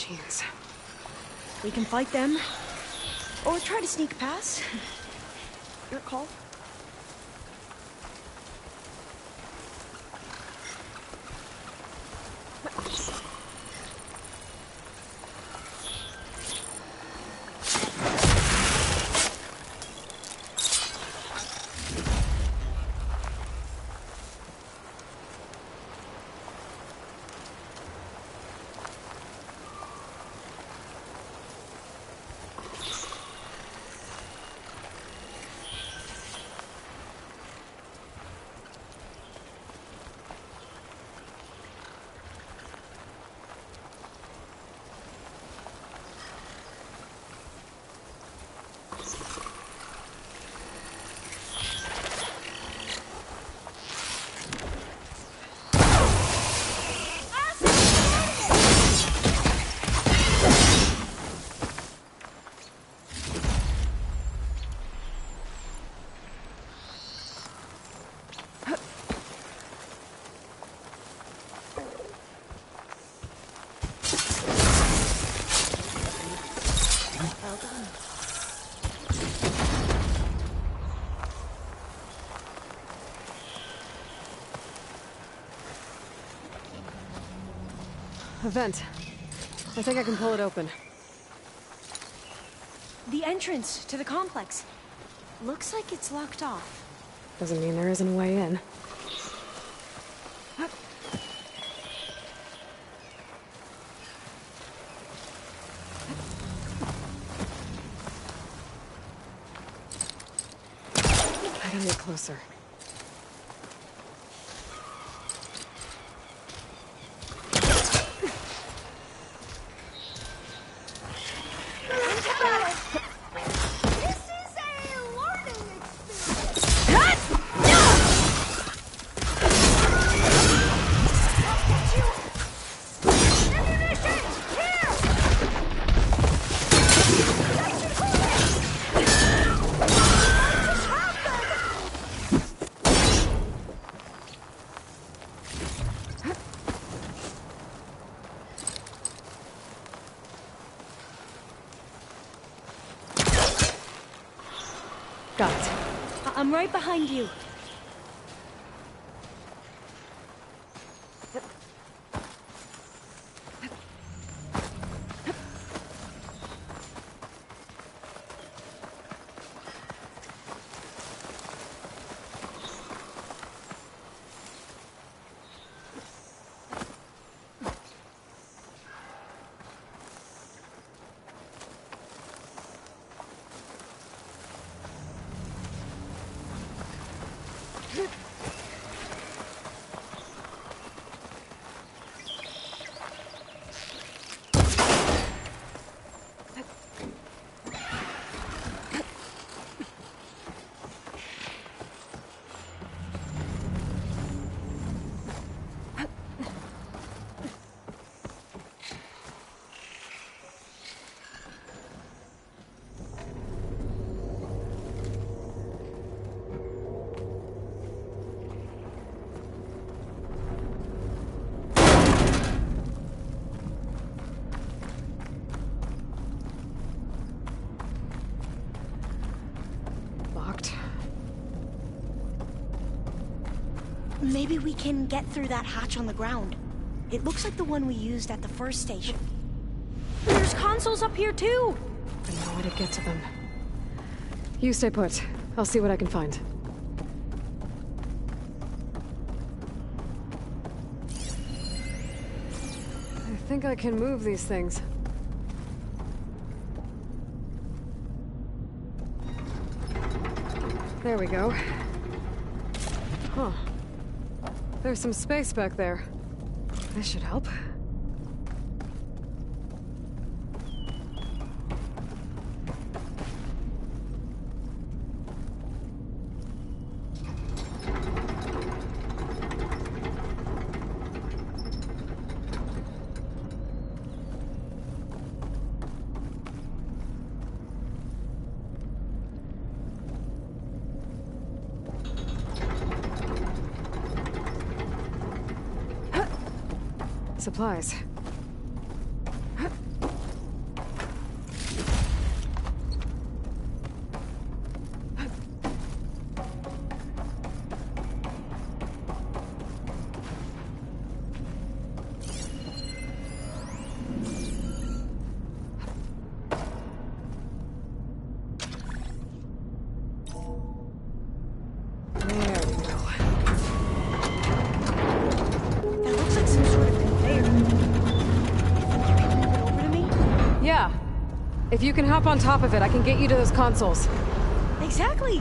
machines. We can fight them, or try to sneak past. Your call. A vent. I think I can pull it open. The entrance to the complex. Looks like it's locked off. Doesn't mean there isn't a way in. I gotta get closer. Got it. I'm right behind you. Maybe we can get through that hatch on the ground. It looks like the one we used at the first station. There's consoles up here too! I know how to get to them. You stay put. I'll see what I can find. I think I can move these things. There we go. Huh. There's some space back there. This should help. Supplies. If you can hop on top of it, I can get you to those consoles. Exactly!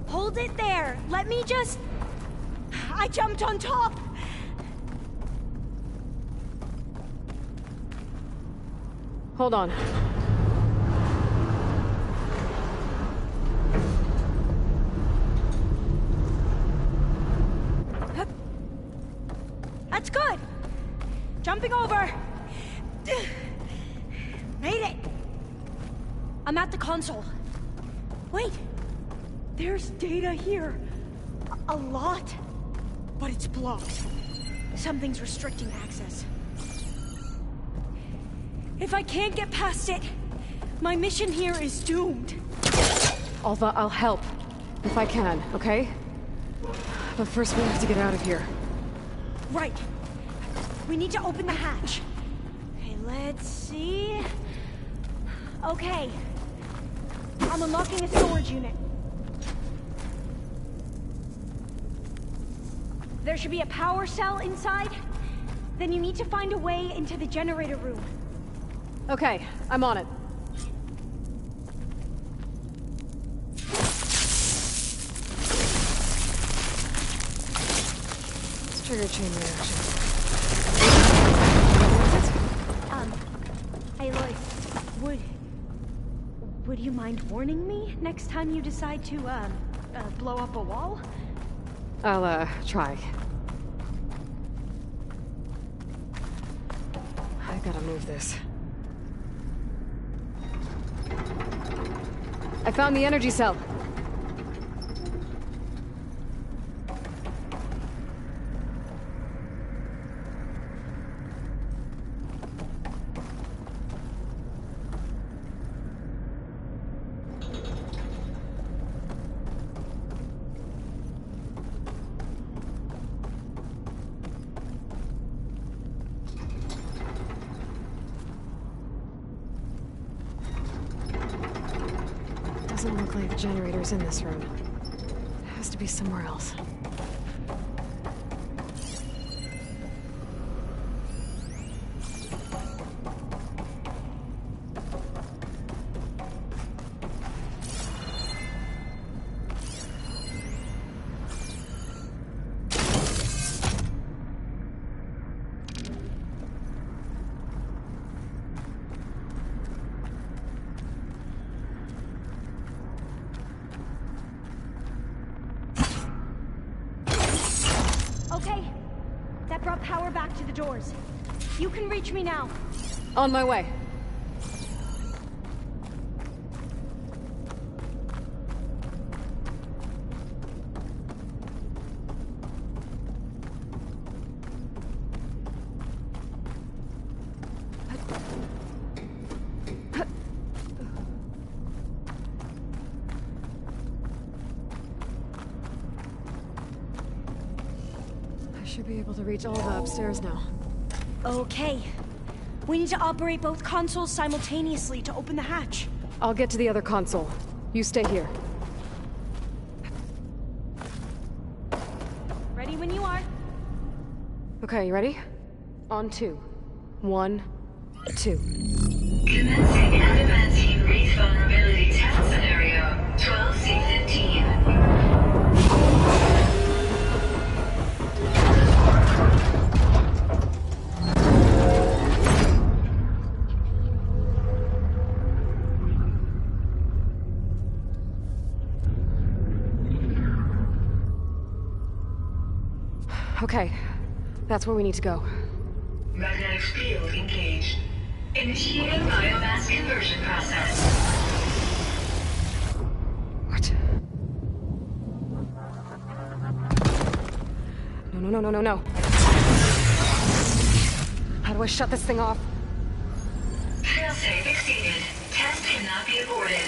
Hold it there! Let me just... I jumped on top! Hold on. That's good! Jumping over! Made it! I'm at the console. Wait! There's data here. A lot. But it's blocked. Something's restricting access. If I can't get past it, my mission here is doomed. Alva, I'll help. If I can, okay? But first we have to get out of here. Right. We need to open the hatch. Okay, let's see... Okay. I'm unlocking a storage unit. There should be a power cell inside. Then you need to find a way into the generator room. Okay, I'm on it. Let's trigger chain reaction. Aloy, would you mind warning me next time you decide to, blow up a wall? I'll, try. I gotta move this. I found the energy cell. Doesn't look like the generator's in this room. It has to be somewhere else. Okay. That brought power back to the doors. You can reach me now. On my way. Should be able to reach all the upstairs now. Okay. We need to operate both consoles simultaneously to open the hatch. I'll get to the other console. You stay here. Ready when you are. Okay, you ready? On 2. 1, 2. Commencing advancing wraith vulnerability test scenario 12C15. Okay, that's where we need to go. Magnetic field engaged. Initiating biomass conversion process. What? No. How do I shut this thing off? Failsafe exceeded. Test cannot be aborted.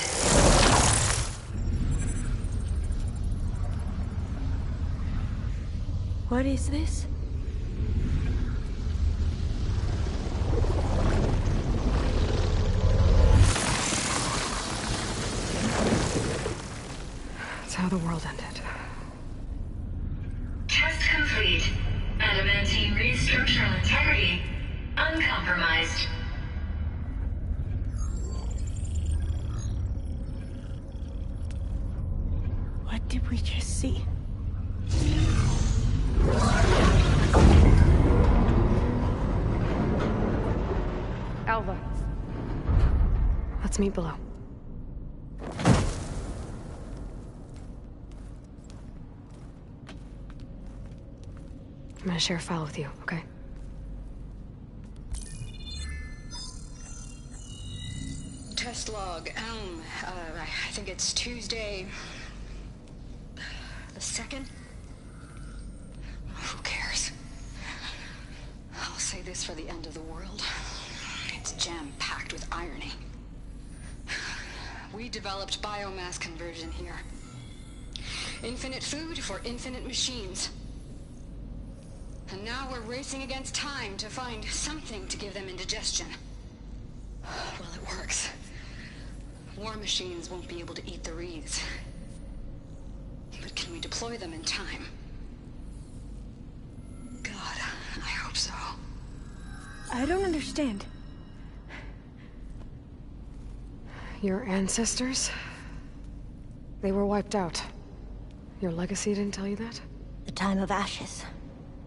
What is this? how the world ended. Test complete. Adamantine read structural integrity uncompromised. What did we just see? Alva. Let's meet below. I'm gonna share a file with you, okay? Test log, I think it's Tuesday... the 2nd? Who cares? I'll say this for the end of the world. It's jam-packed with irony. We developed biomass conversion here. Infinite food for infinite machines. And now we're racing against time to find something to give them indigestion. Well, it works. War machines won't be able to eat the reeds. But can we deploy them in time? God, I hope so. I don't understand. Your ancestors? They were wiped out. Your legacy didn't tell you that? The time of ashes.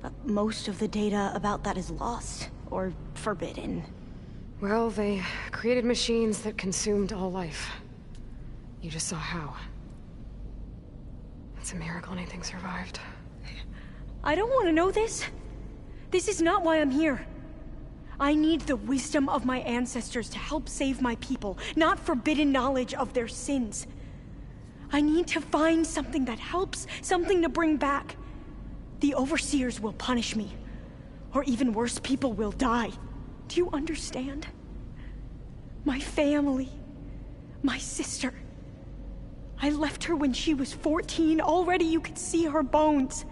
But most of the data about that is lost, or forbidden. Well, they created machines that consumed all life. You just saw how. It's a miracle anything survived. I don't want to know this. This is not why I'm here. I need the wisdom of my ancestors to help save my people, not forbidden knowledge of their sins. I need to find something that helps, something to bring back. The Overseers will punish me. Or even worse, people will die. Do you understand? My family. My sister. I left her when she was 14. Already you could see her bones.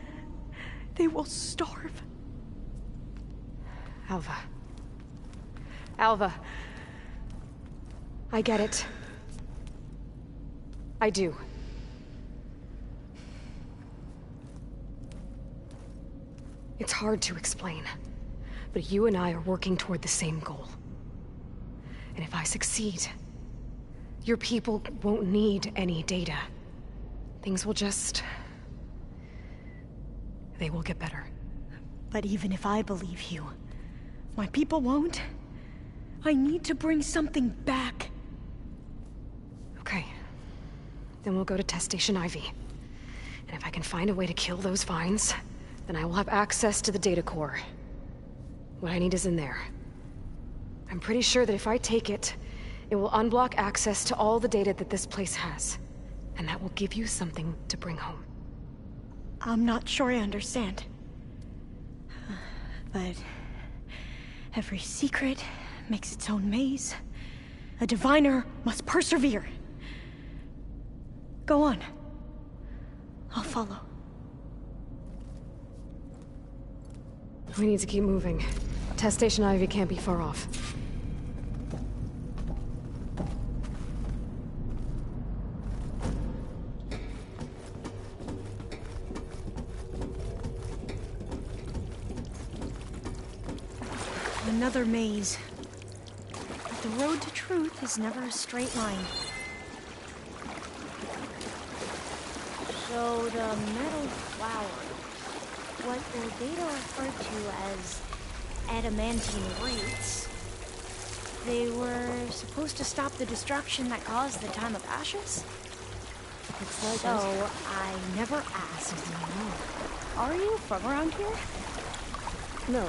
They will starve. Alva. Alva. I get it. I do. It's hard to explain, but you and I are working toward the same goal. And if I succeed, your people won't need any data. Things will just... they will get better. But even if I believe you, my people won't. I need to bring something back. Okay. Then we'll go to Test Station Ivy. And if I can find a way to kill those vines, then I will have access to the data core. What I need is in there. I'm pretty sure that if I take it, it will unblock access to all the data that this place has. And that will give you something to bring home. I'm not sure I understand. But every secret makes its own maze. A diviner must persevere. Go on. I'll follow. We need to keep moving. Test Station Ivy can't be far off. Another maze. But the road to truth is never a straight line. So the metal flowers, what the data referred to as adamantine wreaths, they were supposed to stop the destruction that caused the time of ashes? Looks like So it. I never asked. Are you from around here? No,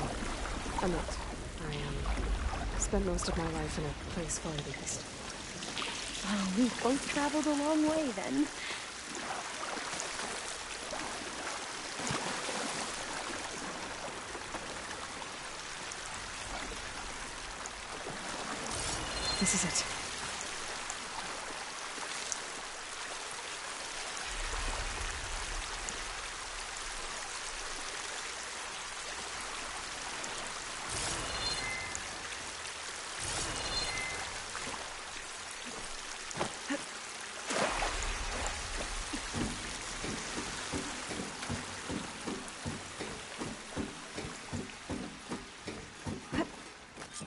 I'm not. I spent most of my life in a place far east. Well, we both traveled a long way then. This is it.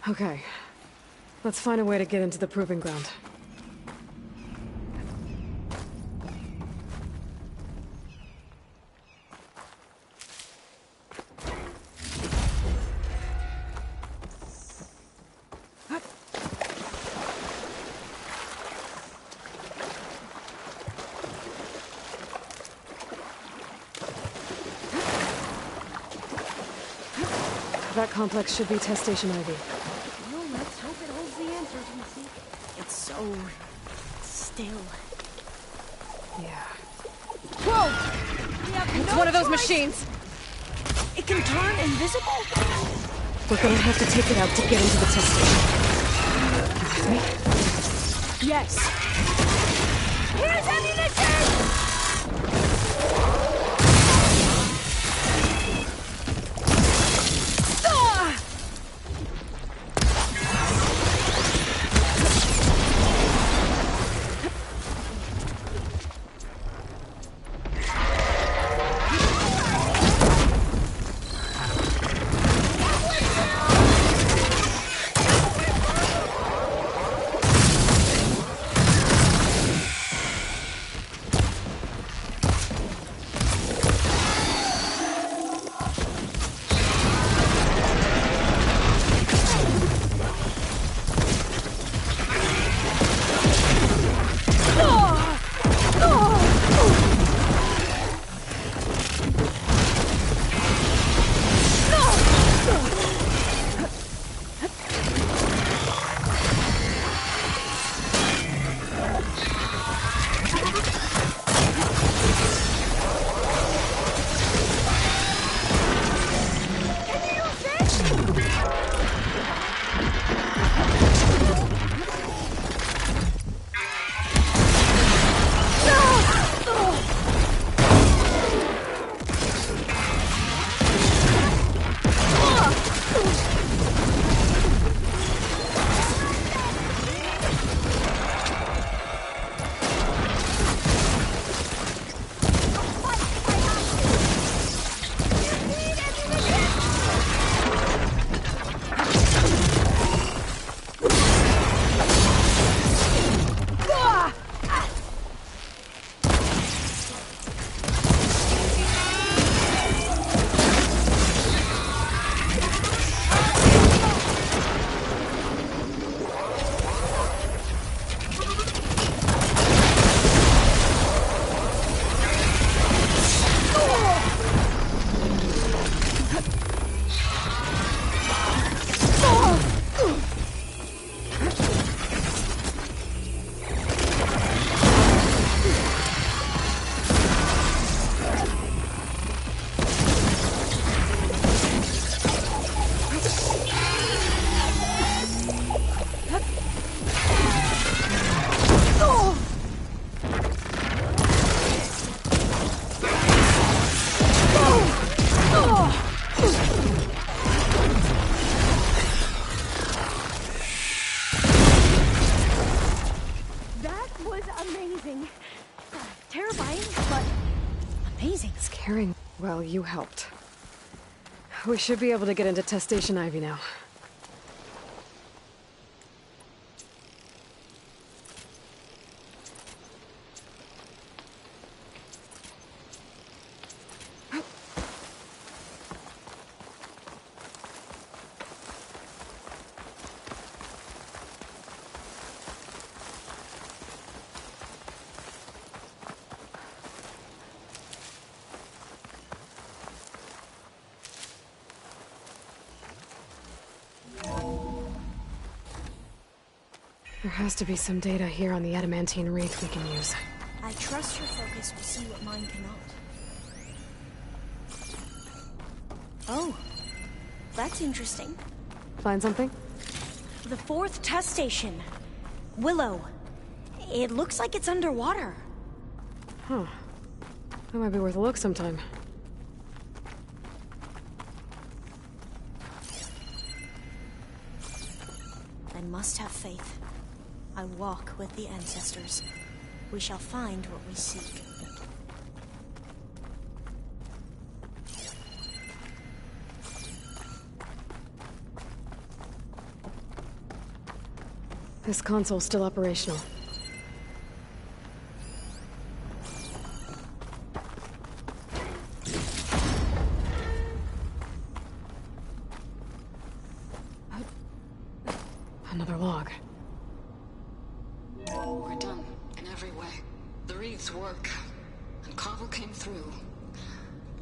Okay. Let's find a way to get into the proving ground. That complex should be test station Ivy. Well, let's hope it holds the answers we seek. It's so... still. Yeah. Whoa! We have It's no one of those choice. machines! It can turn invisible? We're gonna have to take it out to get into the test station. You with me? Yes. Here's ammunition! Well, you helped. We should be able to get into Test Station Ivy now. There has to be some data here on the adamantine wreath we can use. I trust your focus will see what mine cannot. Oh, that's interesting. Find something? The 4th test station. Willow. It looks like it's underwater. Huh. That might be worth a look sometime. I must have faith. I walk with the ancestors. We shall find what we seek. This console's still operational. Another log. We're done, in every way. The Reeds work, and Cobble came through,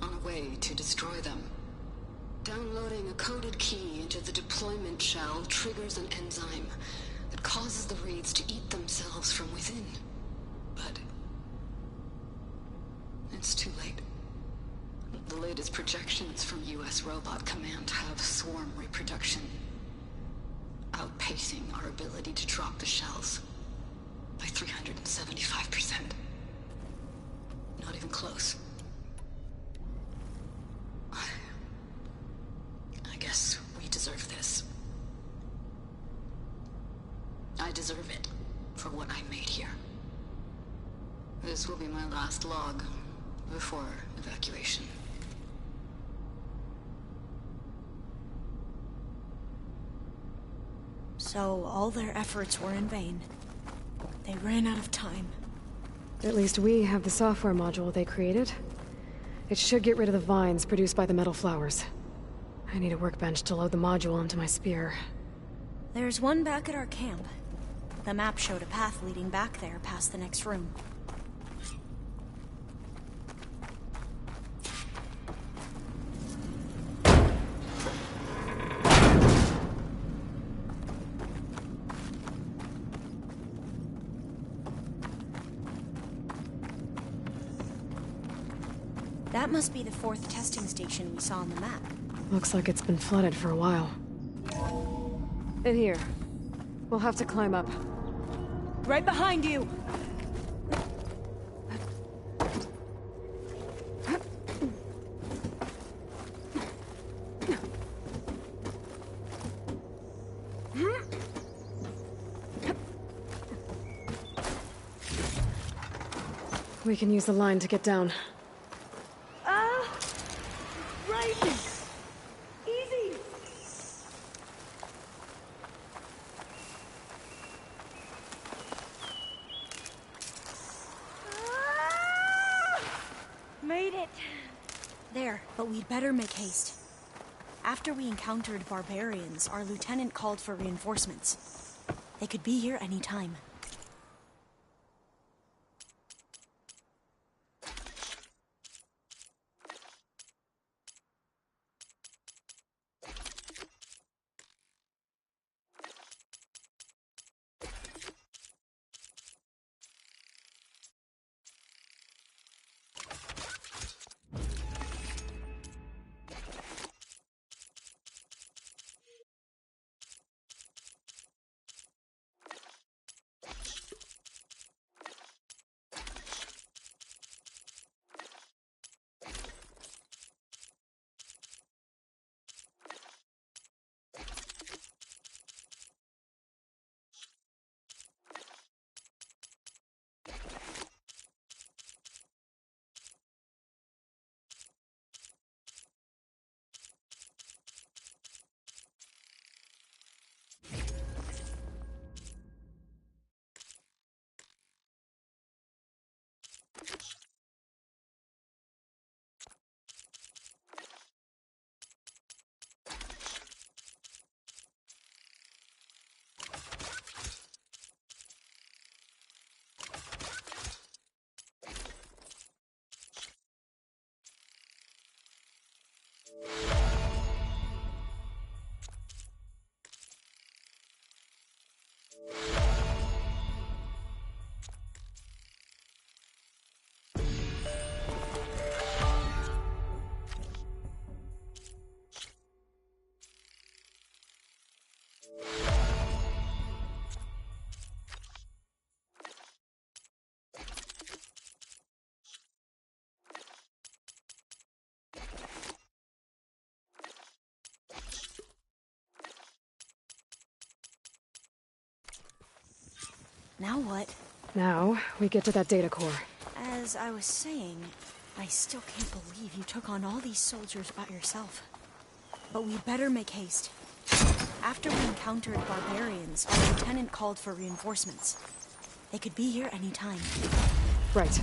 on a way to destroy them. Downloading a coded key into the deployment shell triggers an enzyme that causes the Reeds to eat themselves from within. But it's too late. The latest projections from US Robot Command have swarm reproduction, outpacing our ability to drop the shells by 375%. Not even close. I guess we deserve this. I deserve it for what I made here. This will be my last log before evacuation. So all their efforts were in vain. They ran out of time. At least we have the software module they created. It should get rid of the vines produced by the metal flowers. I need a workbench to load the module onto my spear. There's one back at our camp. The map showed a path leading back there past the next room. That must be the 4th testing station we saw on the map. Looks like it's been flooded for a while. In here. We'll have to climb up. Right behind you! We can use the line to get down. Right! Easy! Made it! There, but we'd better make haste. After we encountered barbarians, our lieutenant called for reinforcements. They could be here any time. Now what? Now, we get to that data core. As I was saying, I still can't believe you took on all these soldiers by yourself. But we'd better make haste. After we encountered barbarians, our lieutenant called for reinforcements. They could be here any time. Right.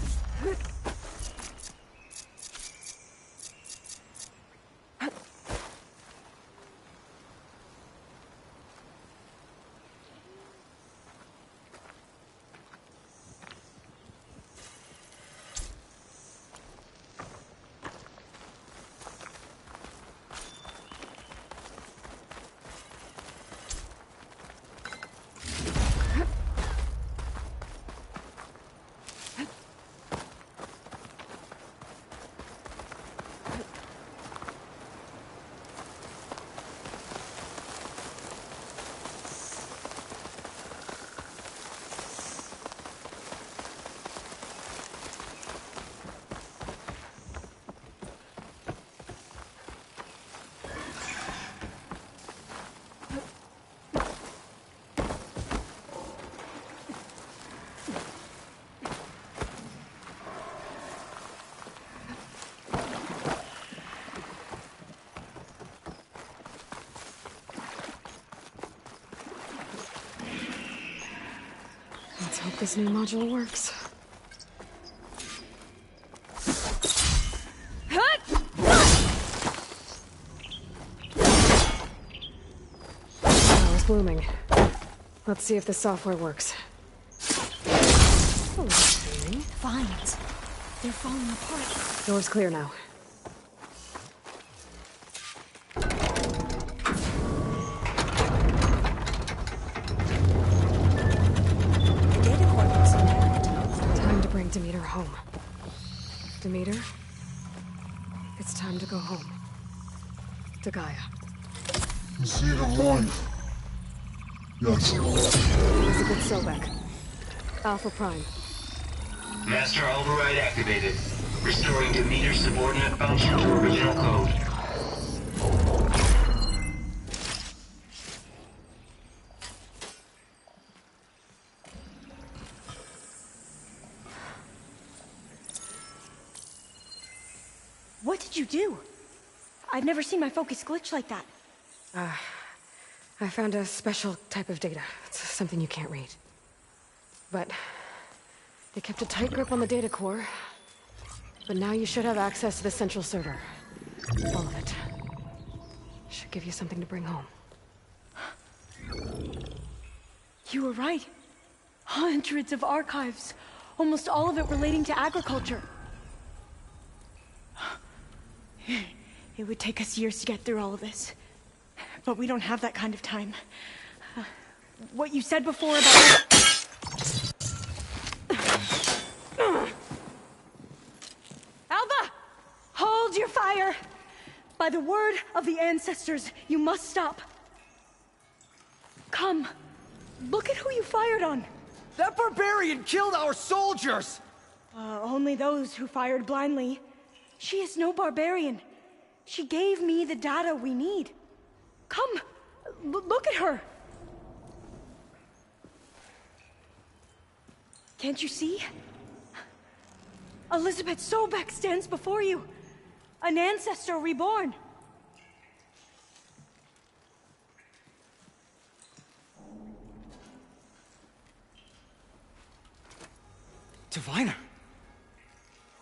Let's hope this new module works. Power's blooming. Let's see if the software works. Okay. Vines. They're falling apart. Door's clear now. Time to bring Demeter home. Demeter, it's time to go home. To Gaia. The seed of life. Yes. Elizabeth Sobek. Alpha Prime. Master override activated. Restoring Demeter's subordinate function to original code. What did you do? I've never seen my focus glitch like that. I found a special type of data. It's something you can't read. But they kept a tight grip on the data core. But now you should have access to the central server. All of it. Should give you something to bring home. You were right. Hundreds of archives. Almost all of it relating to agriculture. It would take us years to get through all of this. But we don't have that kind of time. What you said before about... Alva! Hold your fire! By the word of the ancestors, you must stop. Come. Look at who you fired on. That barbarian killed our soldiers! Only those who fired blindly. She is no barbarian. She gave me the data we need. Come, look at her. Can't you see? Elizabeth Sobek stands before you. An ancestor reborn. Diviner.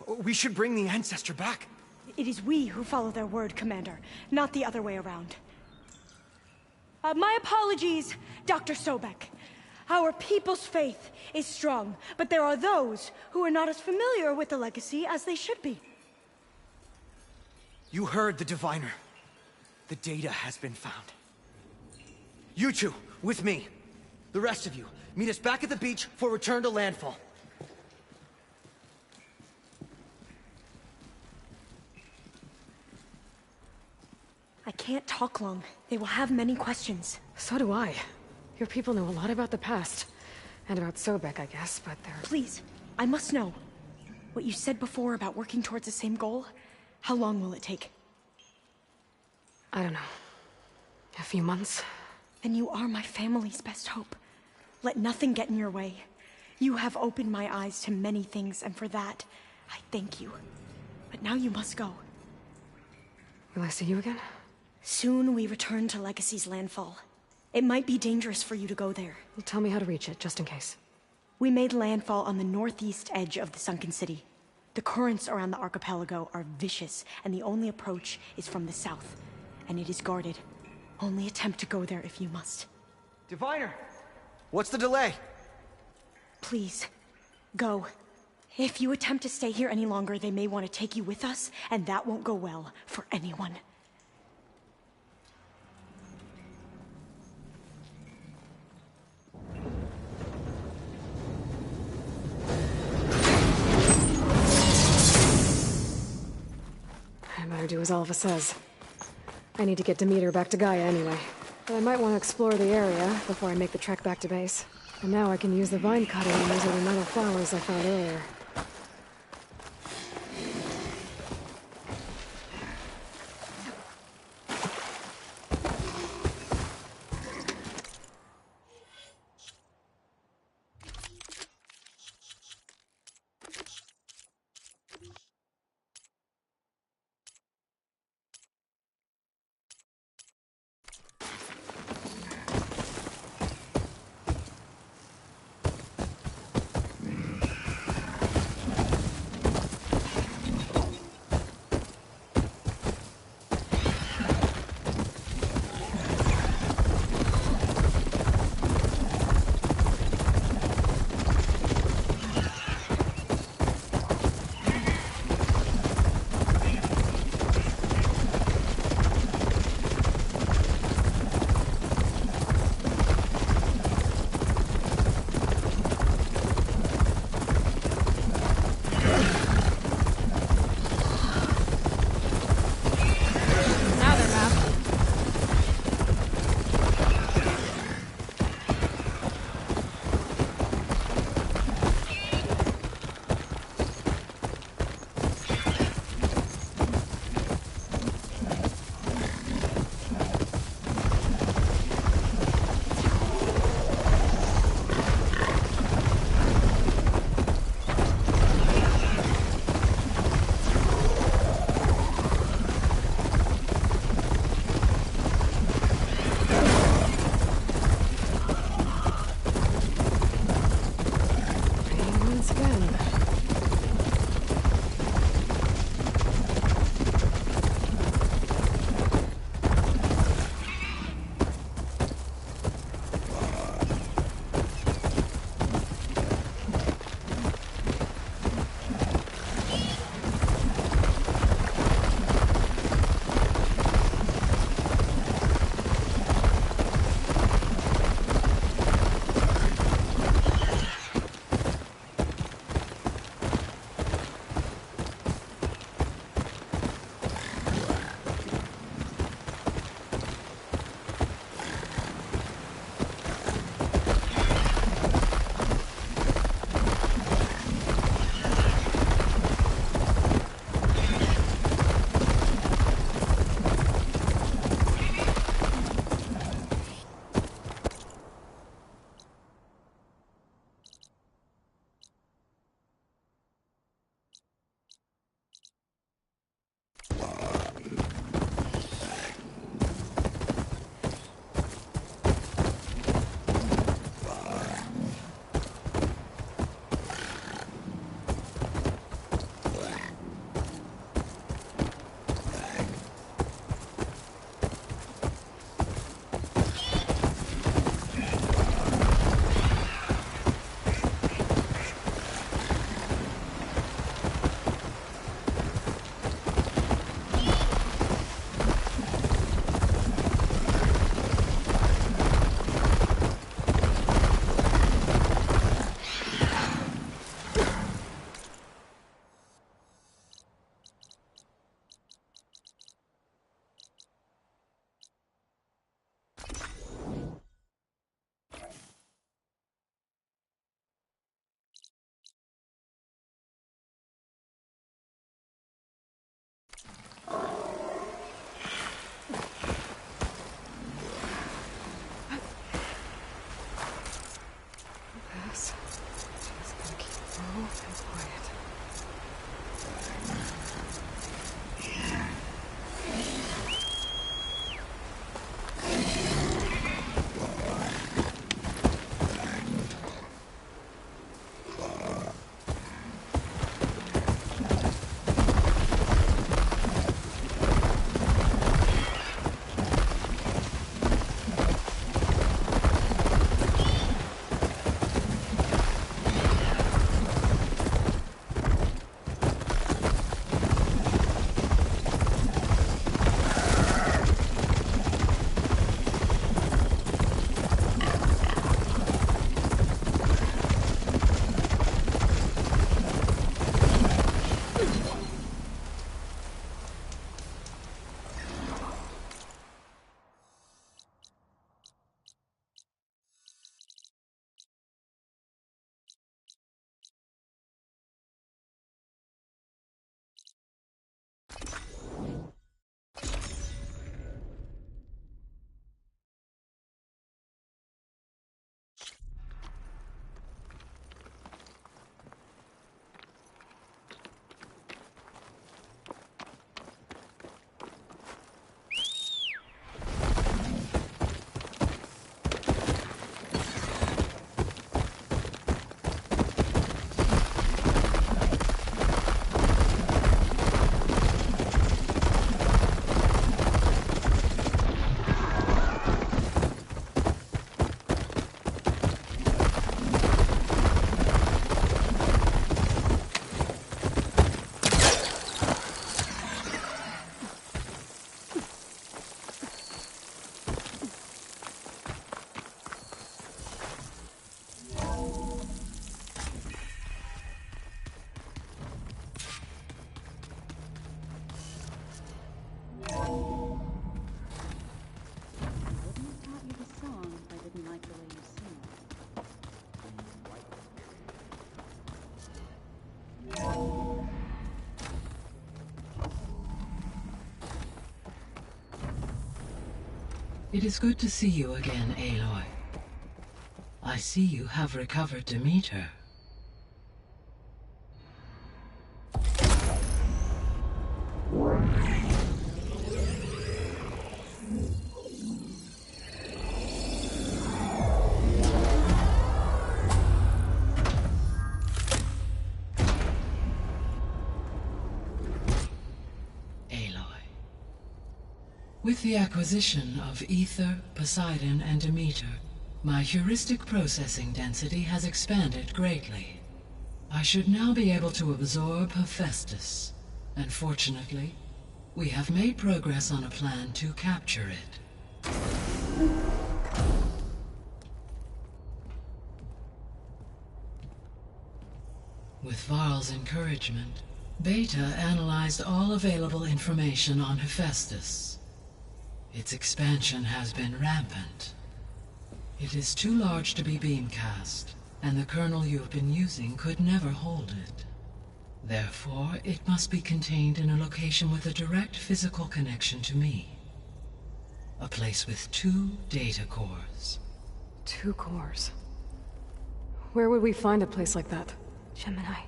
We should bring the ancestor back. It is we who follow their word, Commander, not the other way around. My apologies, Dr. Sobek. Our people's faith is strong, but there are those who are not as familiar with the legacy as they should be. You heard the diviner. The data has been found. You two, with me. The rest of you, meet us back at the beach for return to landfall. I can't talk long. They will have many questions. So do I. Your people know a lot about the past. And about Sobek, I guess, but they're... Please, I must know. What you said before about working towards the same goal, how long will it take? I don't know. A few months? Then you are my family's best hope. Let nothing get in your way. You have opened my eyes to many things, and for that, I thank you. But now you must go. Will I see you again? Soon we return to Legacy's landfall. It might be dangerous for you to go there. Well, tell me how to reach it, just in case. We made landfall on the northeast edge of the sunken city. The currents around the archipelago are vicious, and the only approach is from the south. And it is guarded. Only attempt to go there if you must. Diviner! What's the delay? Please, go. If you attempt to stay here any longer, they may want to take you with us, and that won't go well for anyone. I better do as Alva says. I need to get Demeter back to Gaia anyway. But I might want to explore the area before I make the trek back to base. And now I can use the vine cutting on those ornamental flowers I found earlier. It is good to see you again, Aloy. I see you have recovered Demeter. With the acquisition of Ether, Poseidon, and Demeter, my heuristic processing density has expanded greatly. I should now be able to absorb Hephaestus, and fortunately, we have made progress on a plan to capture it. With Varl's encouragement, Beta analyzed all available information on Hephaestus. Its expansion has been rampant. It is too large to be beamcast, and the kernel you have been using could never hold it. Therefore, it must be contained in a location with a direct physical connection to me. A place with 2 data cores. 2 cores? Where would we find a place like that? Gemini.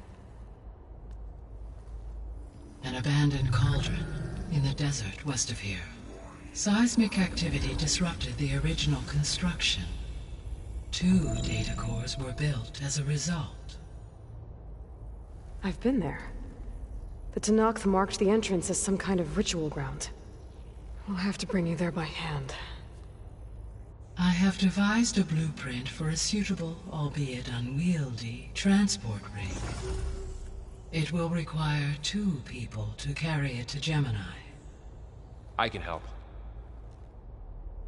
An abandoned cauldron in the desert west of here. Seismic activity disrupted the original construction. 2 data cores were built as a result. I've been there. The Tenakth marked the entrance as some kind of ritual ground. We'll have to bring you there by hand. I have devised a blueprint for a suitable, albeit unwieldy, transport rig. It will require 2 people to carry it to Gemini. I can help.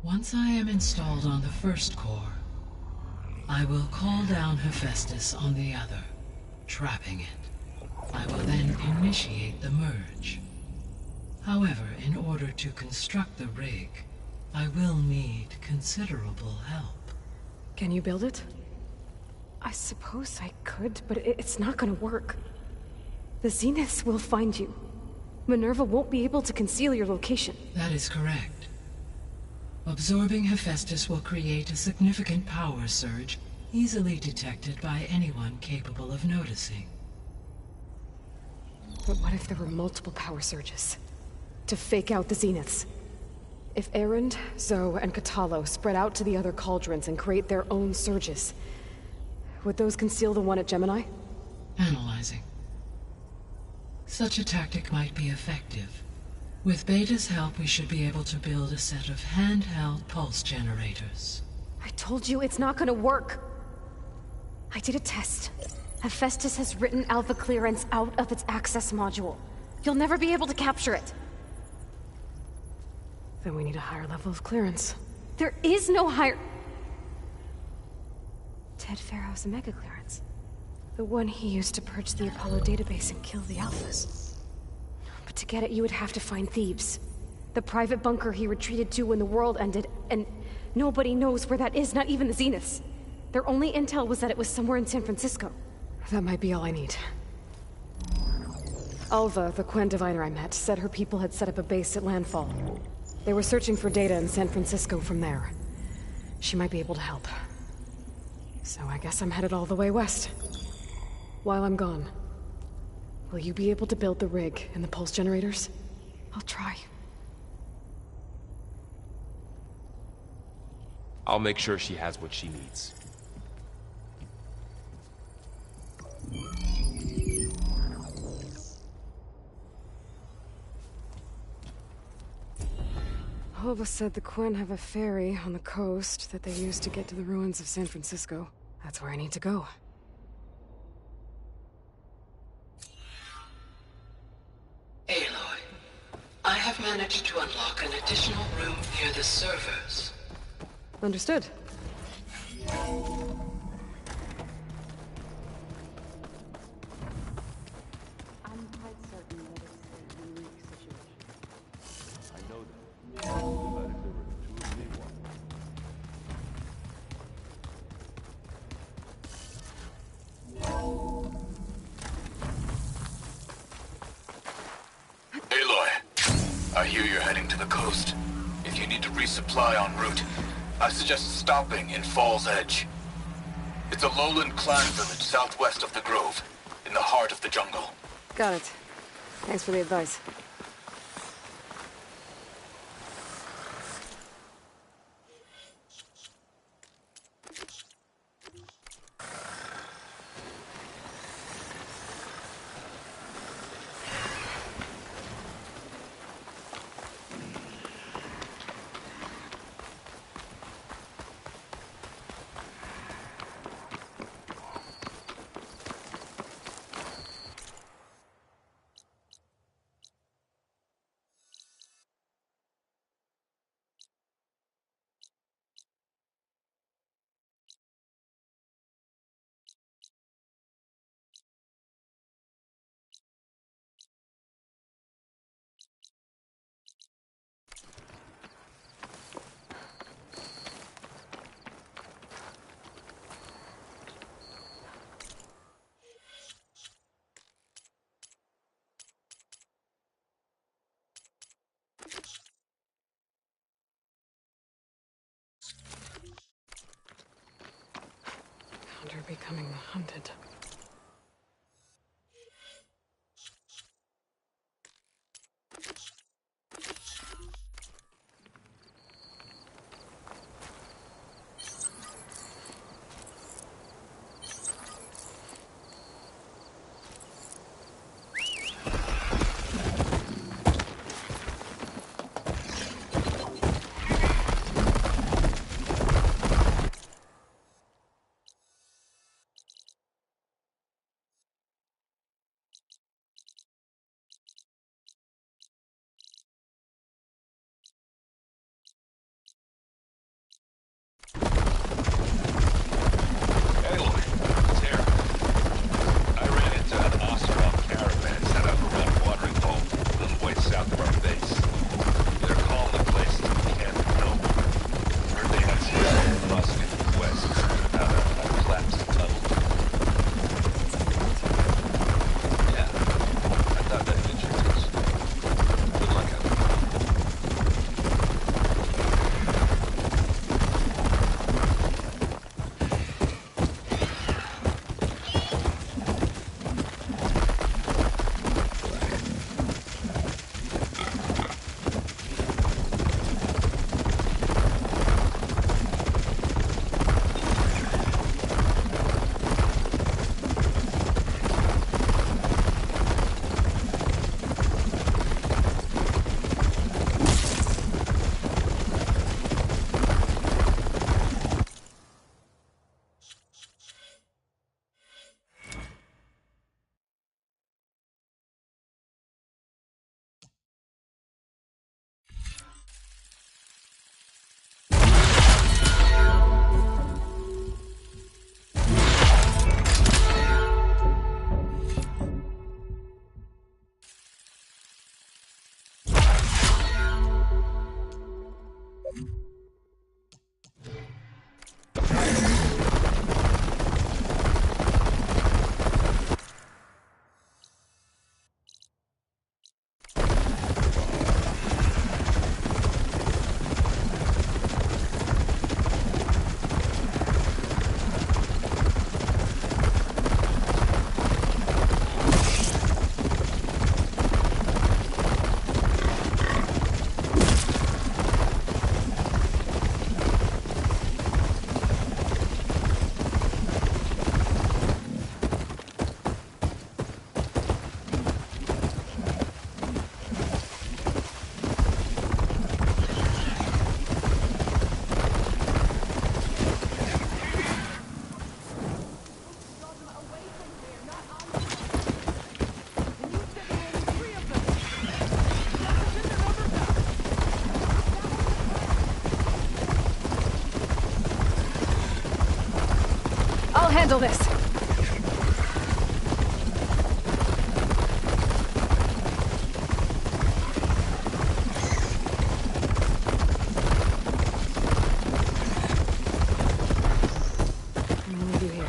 Once I am installed on the first core, I will call down Hephaestus on the other, trapping it. I will then initiate the merge. However, in order to construct the rig, I will need considerable help. Can you build it? I suppose I could, but it's not gonna work. The Zeniths will find you. Minerva won't be able to conceal your location. That is correct. Absorbing Hephaestus will create a significant power surge, easily detected by anyone capable of noticing. But what if there were multiple power surges? To fake out the Zeniths? If Erend, Zoe, and Kotallo spread out to the other cauldrons and create their own surges, would those conceal the one at Gemini? Analyzing. Such a tactic might be effective. With Beta's help, we should be able to build a set of handheld pulse generators. I told you it's not gonna work. I did a test. Hephaestus has written Alpha clearance out of its access module. You'll never be able to capture it. Then we need a higher level of clearance. There is no higher... Ted Farrow's Omega clearance. The one he used to purge the Apollo database and kill the Alphas. But to get it, you would have to find Thebes. The private bunker he retreated to when the world ended, and nobody knows where that is, not even the Zeniths. Their only intel was that it was somewhere in San Francisco. That might be all I need. Alva, the Quen diviner I met, said her people had set up a base at Landfall. They were searching for data in San Francisco from there. She might be able to help. So I guess I'm headed all the way west. While I'm gone, will you be able to build the rig and the pulse generators? I'll try. I'll make sure she has what she needs. Alva said the Quen have a ferry on the coast that they use to get to the ruins of San Francisco. That's where I need to go. Aloy, I have managed to unlock an additional room near the servers. Understood. Aloy, I hear you're heading to the coast. If you need to resupply en route. I suggest stopping in Fall's Edge. It's a lowland clan village southwest of the Grove, in the heart of the jungle. Got it. Thanks for the advice. Hunter becoming the hunted. Handle this. I'm gonna leave you here.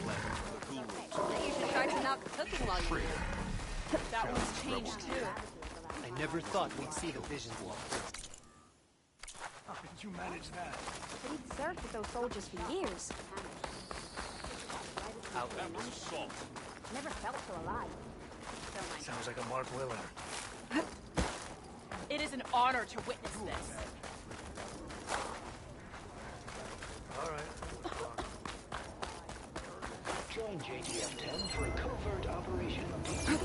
Outlanders for the cool rooms. They usually try to knock cooking while you're here. That one's changed too. I never thought we'd see the vision wall. How did you manage that? He'd served with those soldiers for years. Outlanders assault. Never felt so alive. Sounds like a Mark Willard. It is an honor to witness this. All right. Join JTF-10 for a covert operation deep in the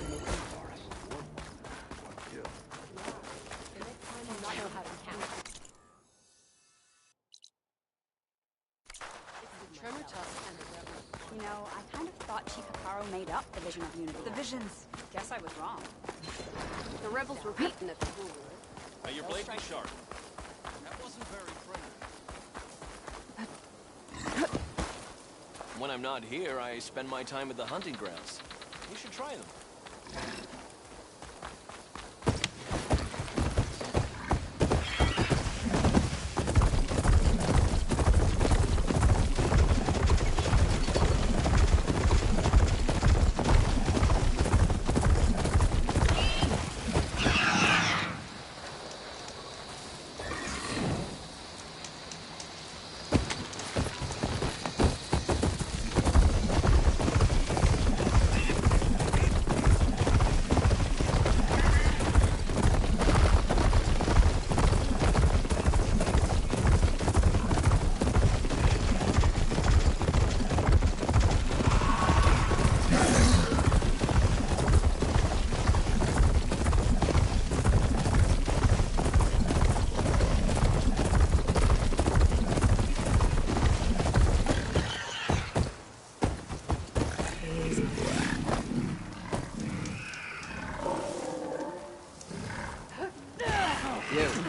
forest. Not know how to count. Tremor tusk and the rebel. You know, I kind of thought Chief Hikaru made up the Vision of Unity. The visions. Guess I was wrong. The rebels were beaten at the pool. Your blade be sharp. That wasn't very friendly. When I'm not here, I spend my time at the hunting grounds. You should try them.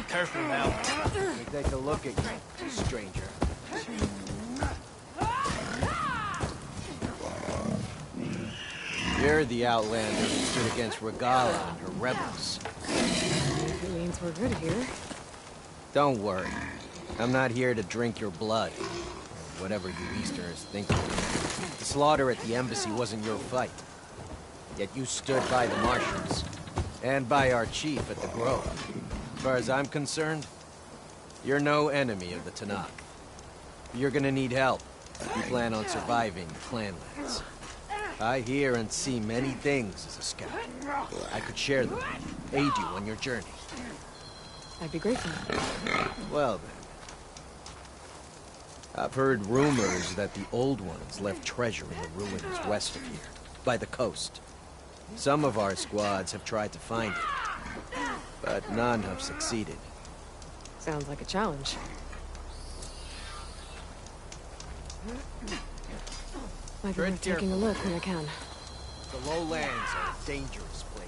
Careful now. Take a look at you, stranger. You're the Outlander who stood against Regalla and her rebels. It means we're good here. Don't worry. I'm not here to drink your blood. Or whatever you Easterners think of it. The slaughter at the embassy wasn't your fight. Yet you stood by the Martians. And by our chief at the Grove. As far as I'm concerned, you're no enemy of the Tanakh. You're gonna need help if you plan on surviving the Clanlands. I hear and see many things as a scout. I could share them, aid you on your journey. I'd be grateful. Well then. I've heard rumors that the Old Ones left treasure in the ruins west of here, by the coast. Some of our squads have tried to find it, but none have succeeded. Sounds like a challenge. I'd be worth taking a look when I can. The lowlands are a dangerous place.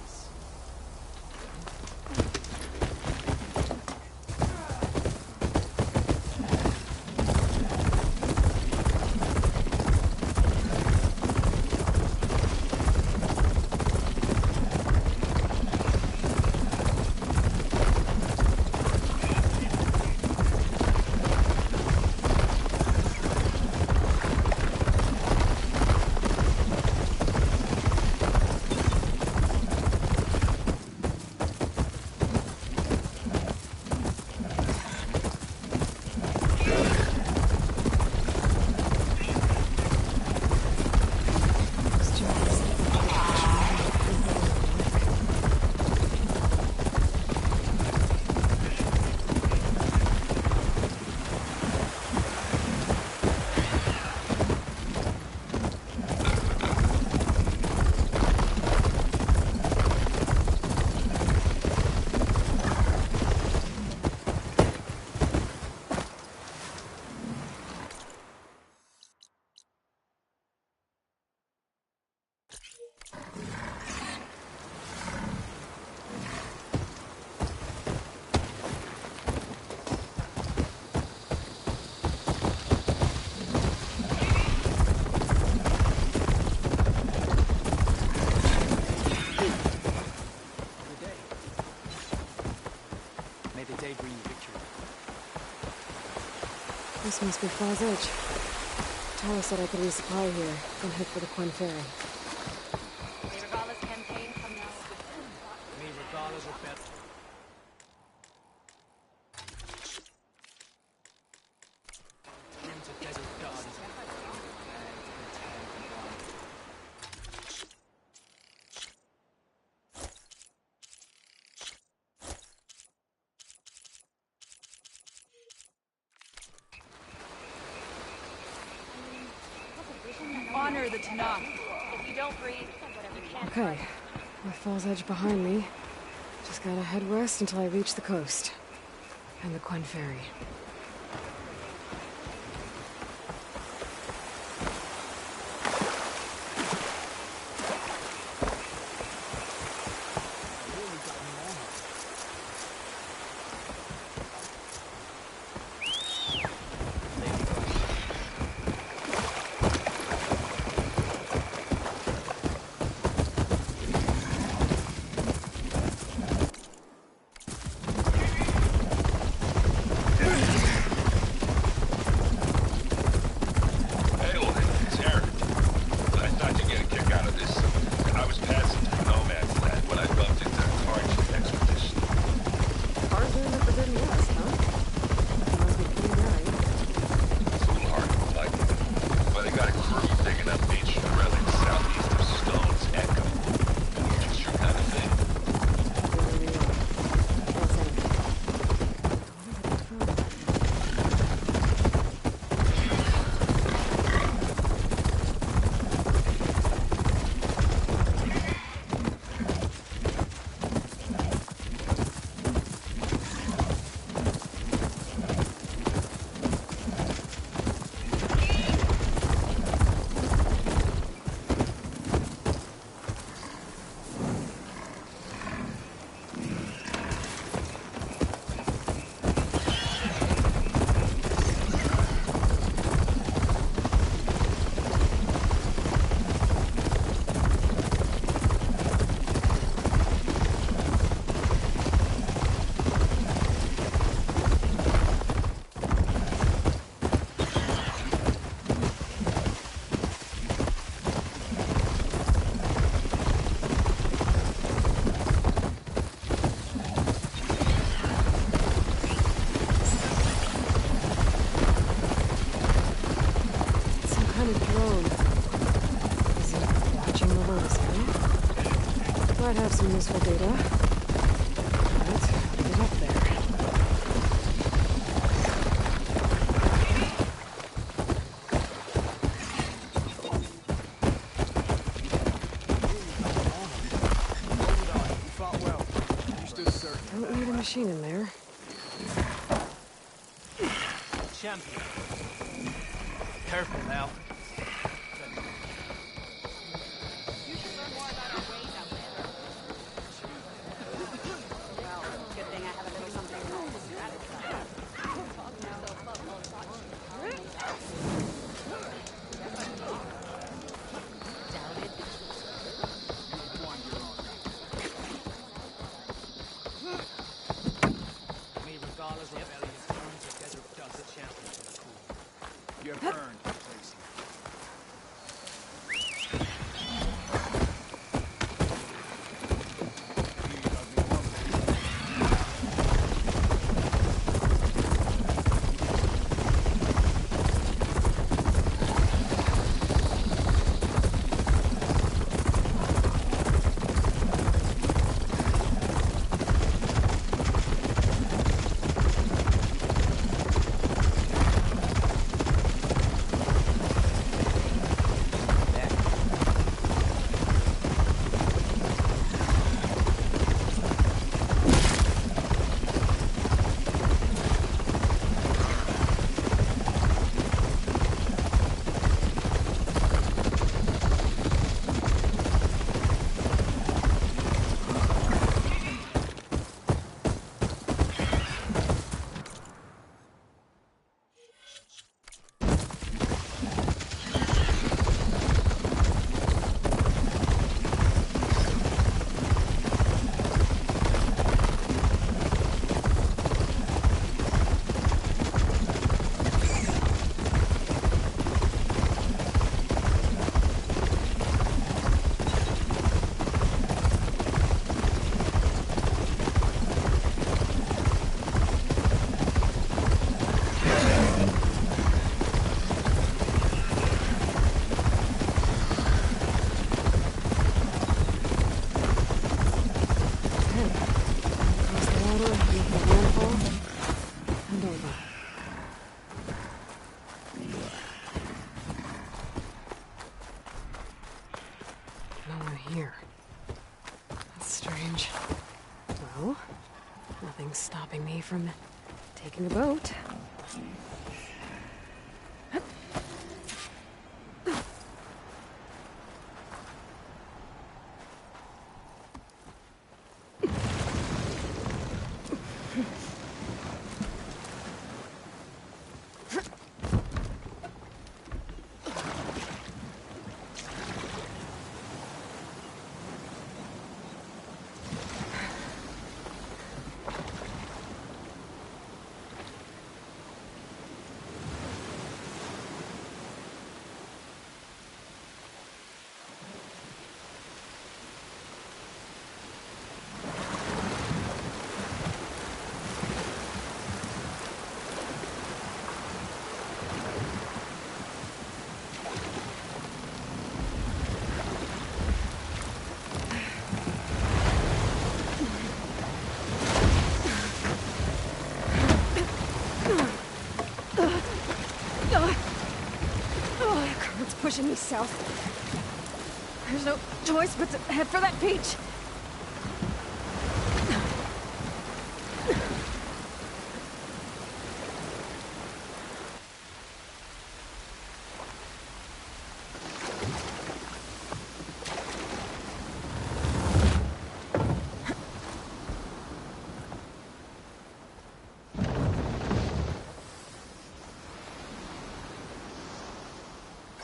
This must be Fall's Edge. Tara said I could resupply here, then head for the Quen Ferry. Campaign coming out. Honor the Tanakh. If you don't breathe, you can't. Okay, with Falls Edge behind me, just gotta head west until I reach the coast. And the Quen Ferry. Might have some useful data. Let's get up there. Don't need a machine in there. Champion. Careful now. You've earned a place here. No one here. That's strange. Well, nothing's stopping me from taking a boat. Pushing me south. There's no choice but to head for that beach.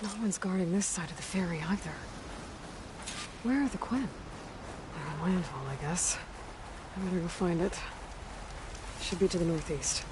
No one's guarding this side of the ferry either. Where are the Quen? Landfall, I guess. I better go find it. Should be to the northeast.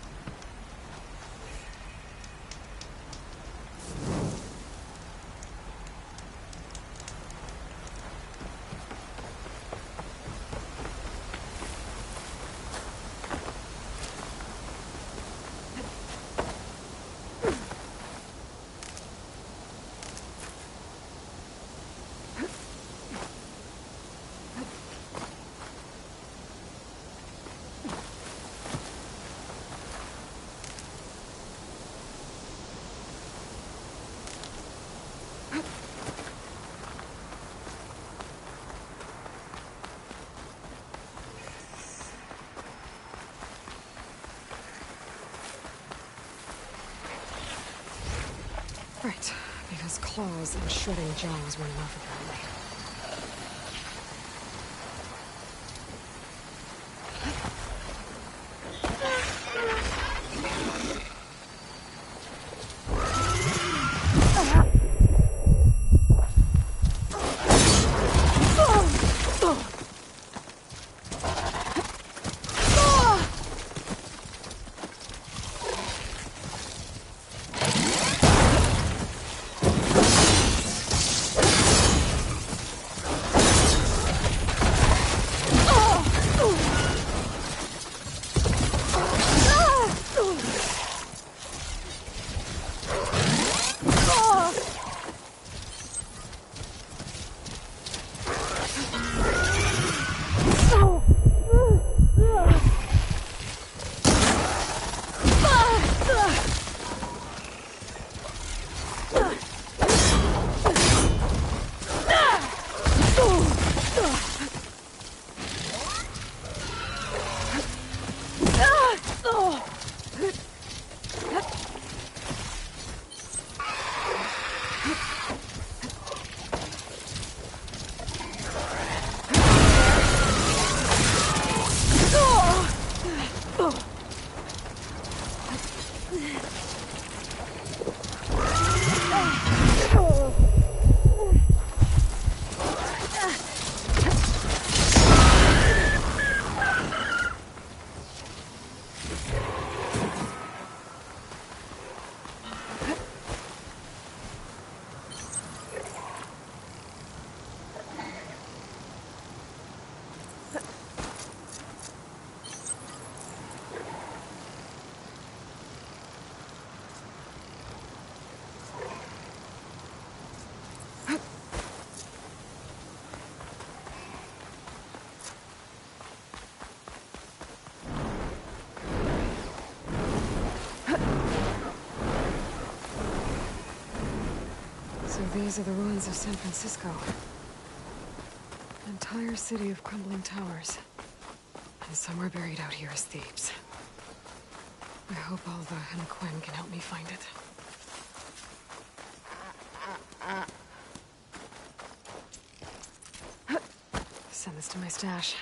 Right, because claws and shredding jaws weren't enough apparently. So these are the ruins of San Francisco. An entire city of crumbling towers. And somewhere buried out here is Thebes. I hope Alva and Quinn can help me find it. Send this to my stash.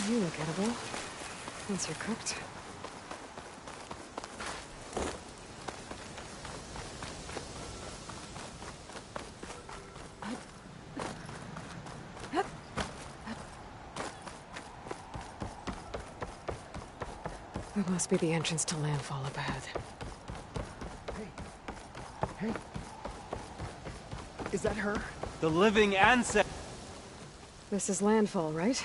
You look edible. Once you're cooked. That must be the entrance to Landfall up ahead. Hey. Is that her? The living ancestor. This is Landfall, right?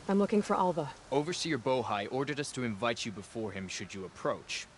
I'm looking for Alva. Overseer Bohai ordered us to invite you before him should you approach.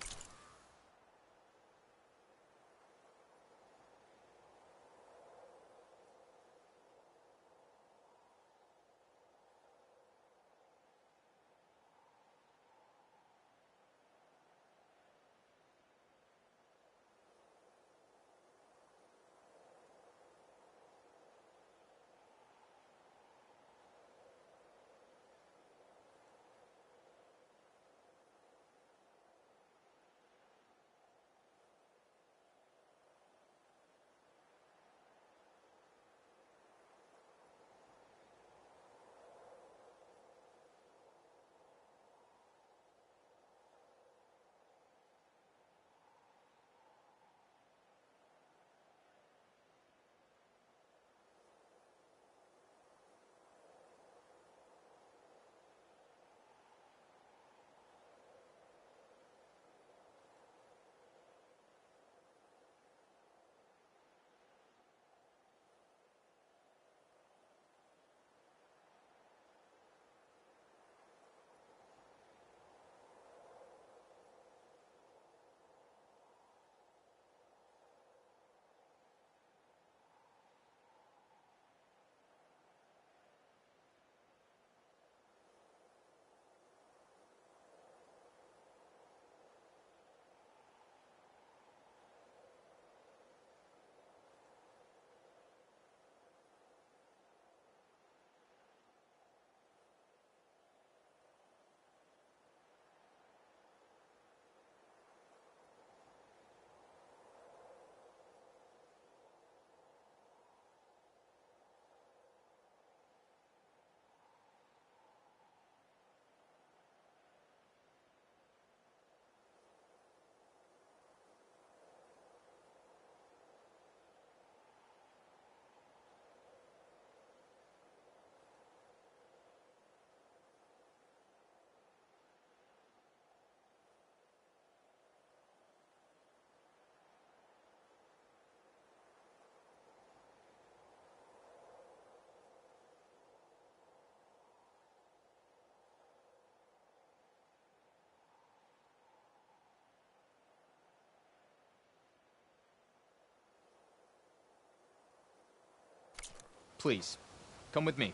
Please, come with me.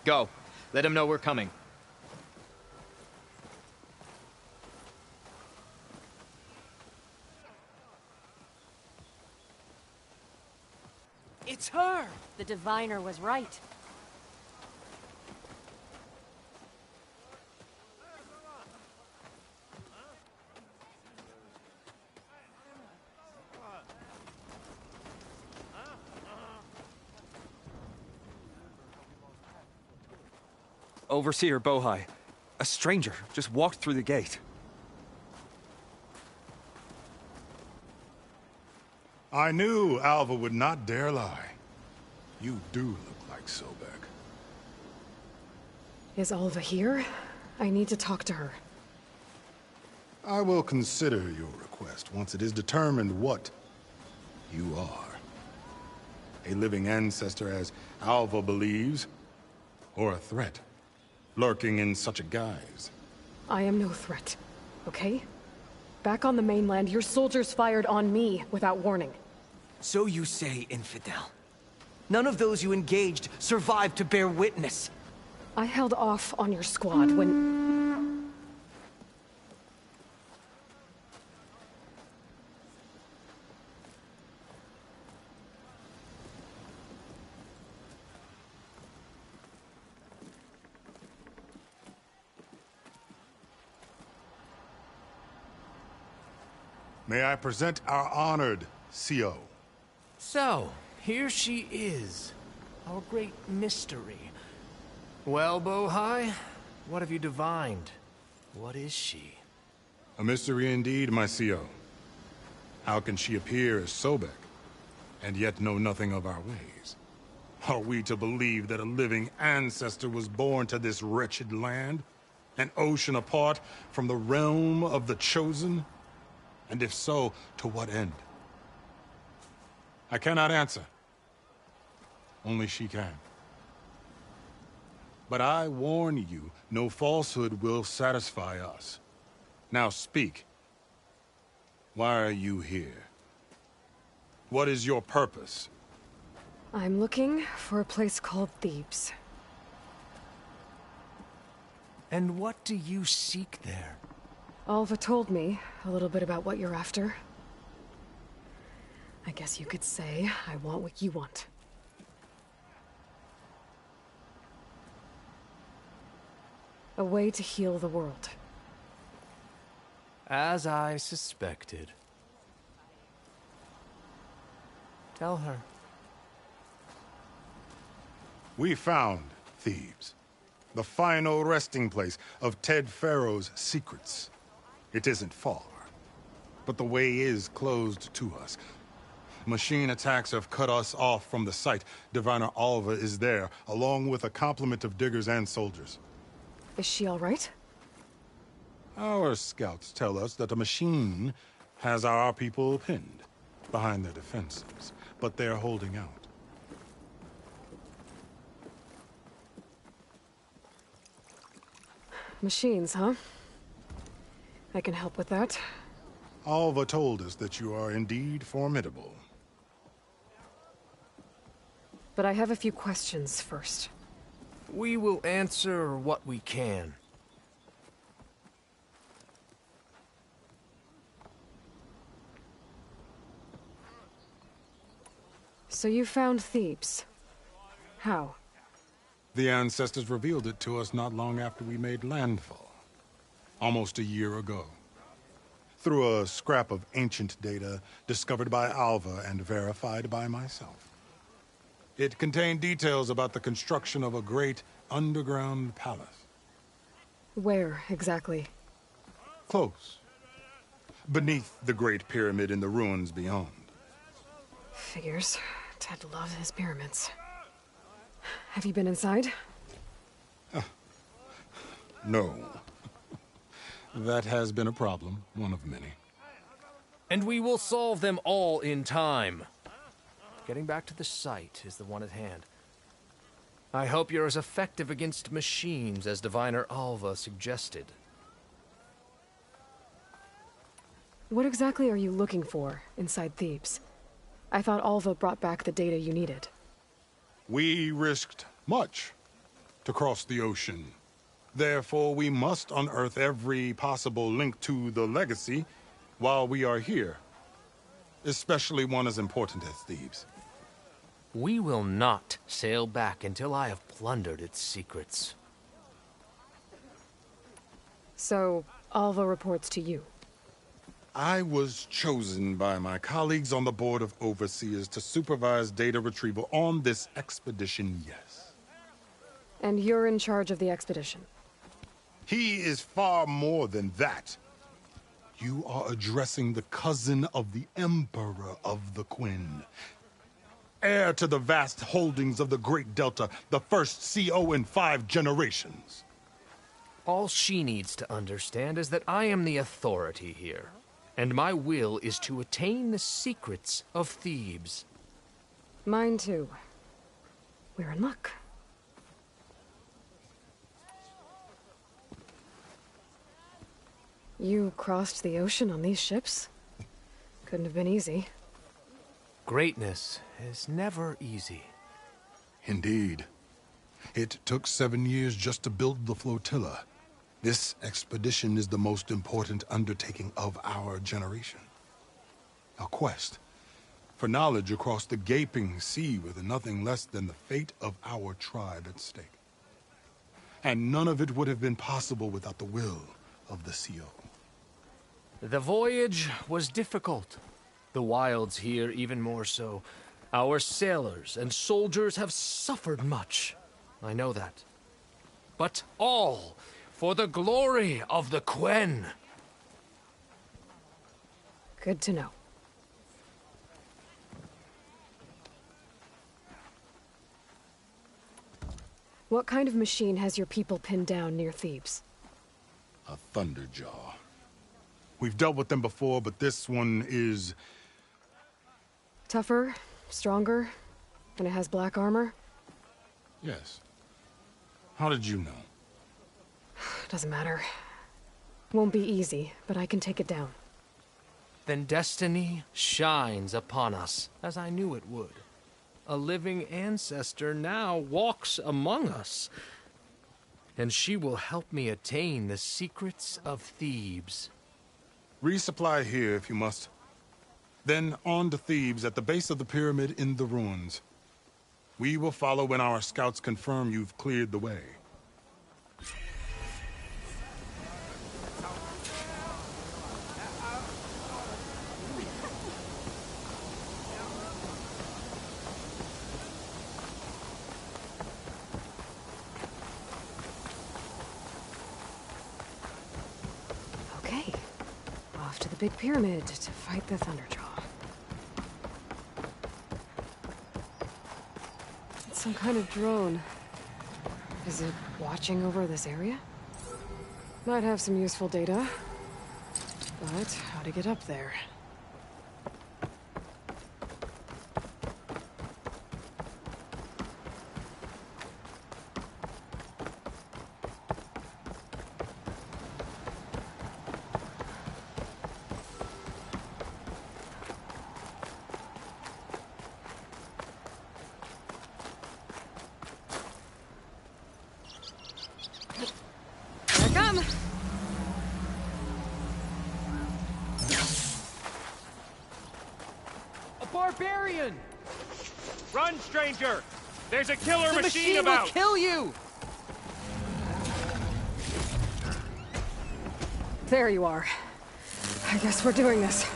Go. Let him know we're coming. It's her! The diviner was right. Overseer Bohai. A stranger just walked through the gate. I knew Alva would not dare lie. You do look like Sobek. Is Alva here? I need to talk to her. I will consider your request once it is determined what you are. A living ancestor, as Alva believes, or a threat, lurking in such a guise. I am no threat, okay? Back on the mainland, your soldiers fired on me without warning. So you say, Infidel. None of those you engaged survived to bear witness. I held off on your squad when... May I present our honored CO. So, here she is. Our great mystery. Well, Bohai, what have you divined? What is she? A mystery indeed, my CO. How can she appear as Sobek, and yet know nothing of our ways? Are we to believe that a living ancestor was born to this wretched land? An ocean apart from the realm of the Chosen? And if so, to what end? I cannot answer. Only she can. But I warn you, no falsehood will satisfy us. Now speak. Why are you here? What is your purpose? I'm looking for a place called Thebes. And what do you seek there? Alva told me a little bit about what you're after. I guess you could say I want what you want. A way to heal the world. As I suspected. Tell her. We found Thebes, the final resting place of Ted Pharaoh's secrets. It isn't far, but the way is closed to us. Machine attacks have cut us off from the site. Diviner Alva is there, along with a complement of diggers and soldiers. Is she all right? Our scouts tell us that a machine has our people pinned behind their defenses, but they're holding out. Machines, huh? I can help with that. Alva told us that you are indeed formidable. But I have a few questions first. We will answer what we can. So you found Thebes. How? The ancestors revealed it to us not long after we made landfall. Almost a year ago. Through a scrap of ancient data discovered by Alva and verified by myself. It contained details about the construction of a great underground palace. Where, exactly? Close. Beneath the Great Pyramid in the ruins beyond. Figures. Ted loves his pyramids. Have you been inside? No. That has been a problem, one of many. And we will solve them all in time. Getting back to the site is the one at hand. I hope you're as effective against machines as Diviner Alva suggested. What exactly are you looking for inside Thebes? I thought Alva brought back the data you needed. We risked much to cross the ocean. Therefore, we must unearth every possible link to the legacy while we are here. Especially one as important as Thebes. We will not sail back until I have plundered its secrets. So, Alva reports to you. I was chosen by my colleagues on the Board of Overseers to supervise data retrieval on this expedition, yes. And you're in charge of the expedition? He is far more than that. You are addressing the cousin of the Emperor of the Quen. Heir to the vast holdings of the Great Delta, the first CO in 5 generations. All she needs to understand is that I am the authority here. And my will is to attain the secrets of Thebes. Mine too. We're in luck. You crossed the ocean on these ships? Couldn't have been easy. Greatness is never easy. Indeed. It took 7 years just to build the flotilla. This expedition is the most important undertaking of our generation. A quest for knowledge across the gaping sea with nothing less than the fate of our tribe at stake. And none of it would have been possible without the will of the CO. The voyage was difficult. The wilds here even more so. Our sailors and soldiers have suffered much. I know that. But all for the glory of the Quen. Good to know. What kind of machine has your people pinned down near Thebes? A Thunderjaw. We've dealt with them before, but this one is... Tougher, stronger, and it has black armor? Yes. How did you know? Doesn't matter. Won't be easy, but I can take it down. Then destiny shines upon us, as I knew it would. A living ancestor now walks among us. And she will help me attain the secrets of Thebes. Resupply here if you must. Then on to Thebes at the base of the pyramid in the ruins. We will follow when our scouts confirm you've cleared the way. Okay. Off to the big pyramid to fight the Thunderjaw. It's some kind of drone. Is it watching over this area? Might have some useful data. But how to get up there? Barbarian! Run, stranger! There's a killer the machine will about! Kill you! There you are. I guess we're doing this.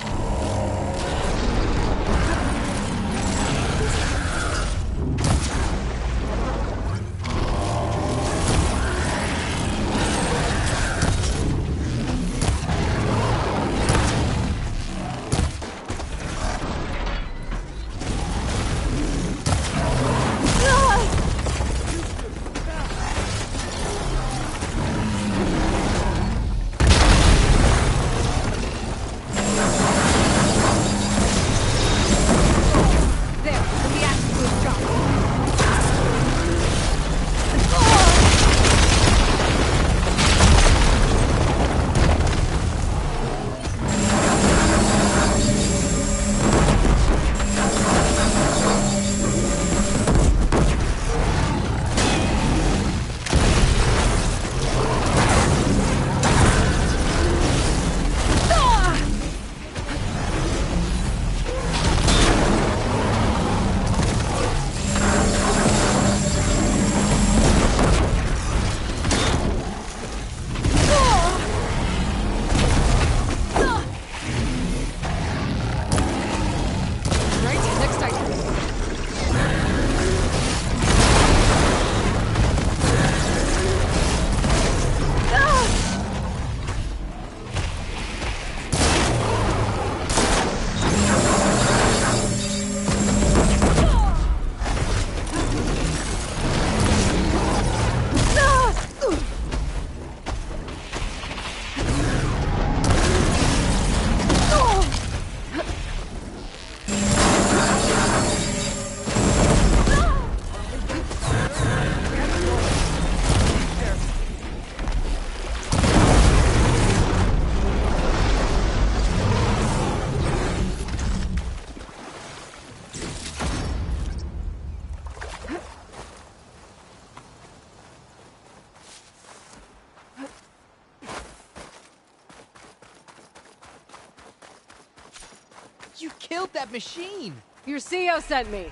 killed that machine! Your CEO sent me.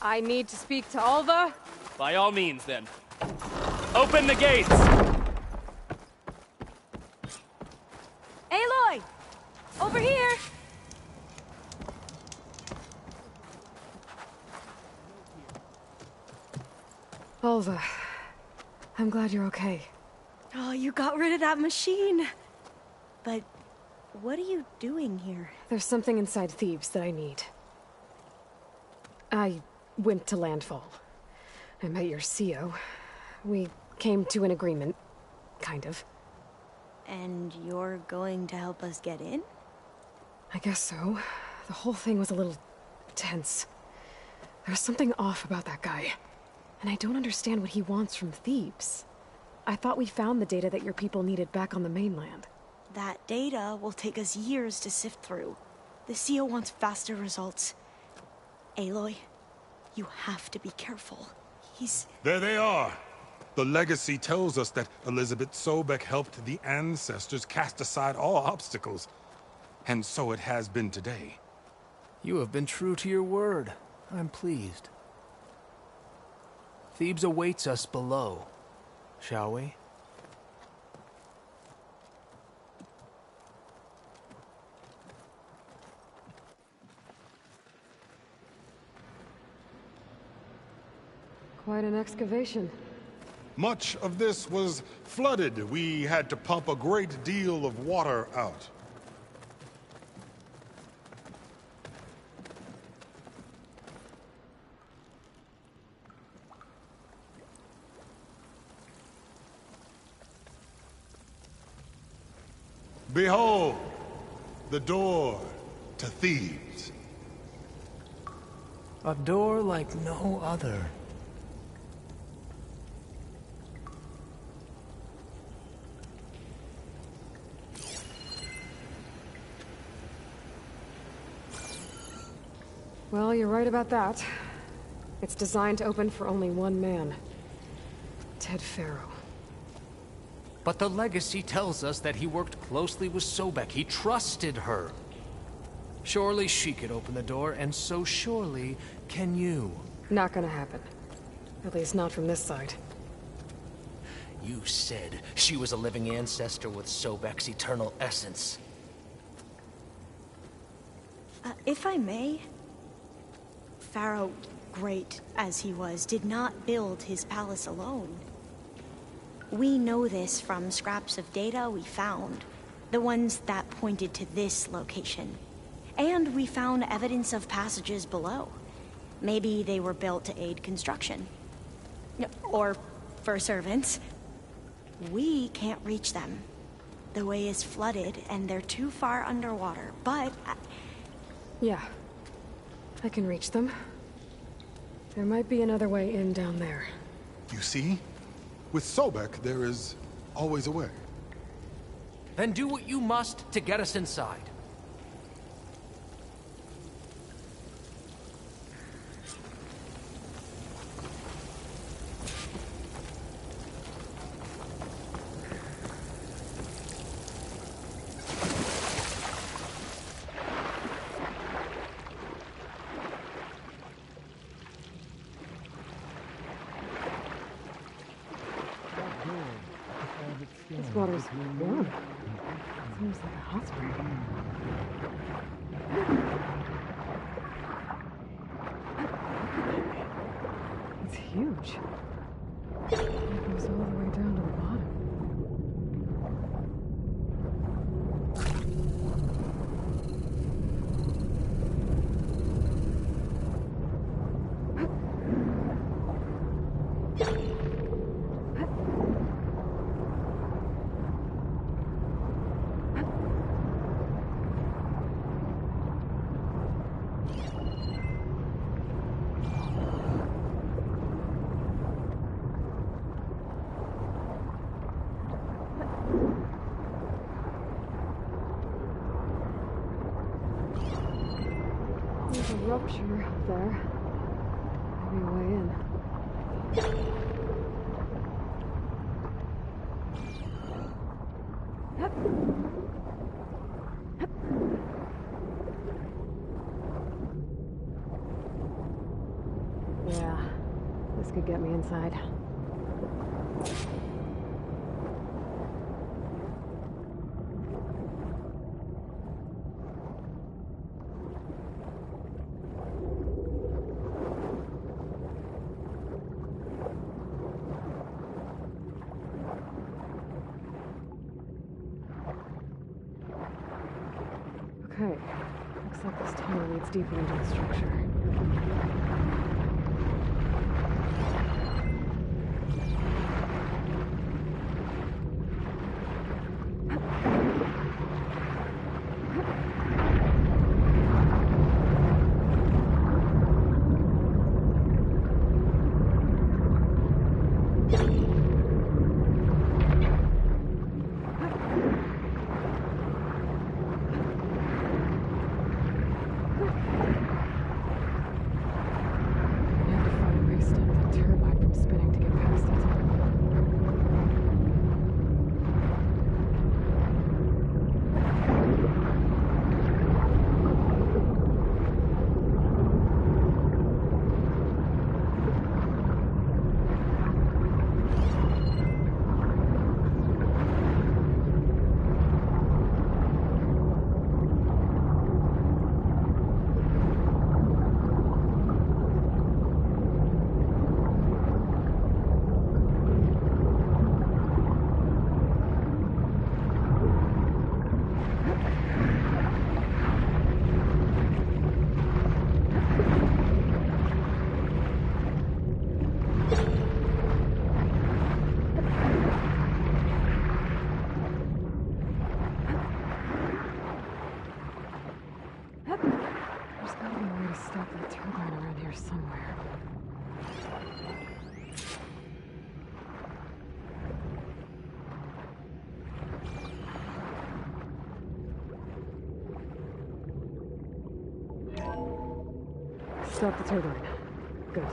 I need to speak to Alva. By all means, then. Open the gates! Aloy! Over here! Alva, I'm glad you're okay. Oh, you got rid of that machine. But what are you doing here? There's something inside Thebes that I need. I went to Landfall. I met your CEO. We came to an agreement, kind of. And you're going to help us get in? I guess so. The whole thing was a little tense. There's something off about that guy. And I don't understand what he wants from Thebes. I thought we found the data that your people needed back on the mainland. That data will take us years to sift through. The CEO wants faster results. Aloy, you have to be careful. There they are! The legacy tells us that Elizabeth Sobek helped the ancestors cast aside all obstacles. And so it has been today. You have been true to your word. I'm pleased. Thebes awaits us below. Shall we? Quite an excavation. Much of this was flooded. We had to pump a great deal of water out. Behold, the door to Thebes. A door like no other. Well, you're right about that. It's designed to open for only one man. Ted Faro. But the legacy tells us that he worked closely with Sobek. He trusted her. Surely she could open the door, and so surely can you. Not gonna happen. At least not from this side. You said she was a living ancestor with Sobek's eternal essence. If I may, Pharaoh, great as he was, did not build his palace alone. We know this from scraps of data we found, the ones that pointed to this location. And we found evidence of passages below. Maybe they were built to aid construction. Or for servants. We can't reach them. The way is flooded, and they're too far underwater, but... Yeah. I can reach them. There might be another way in down there. You see? With Sobek, there is always a way. Then do what you must to get us inside. This water's warm. Seems like a hot spring. It's huge. It goes all the way down to the bottom. There's a rupture up there. Maybe a way in. inside. Okay, looks like this tunnel leads deeper into the structure. Stop the turbine. Good.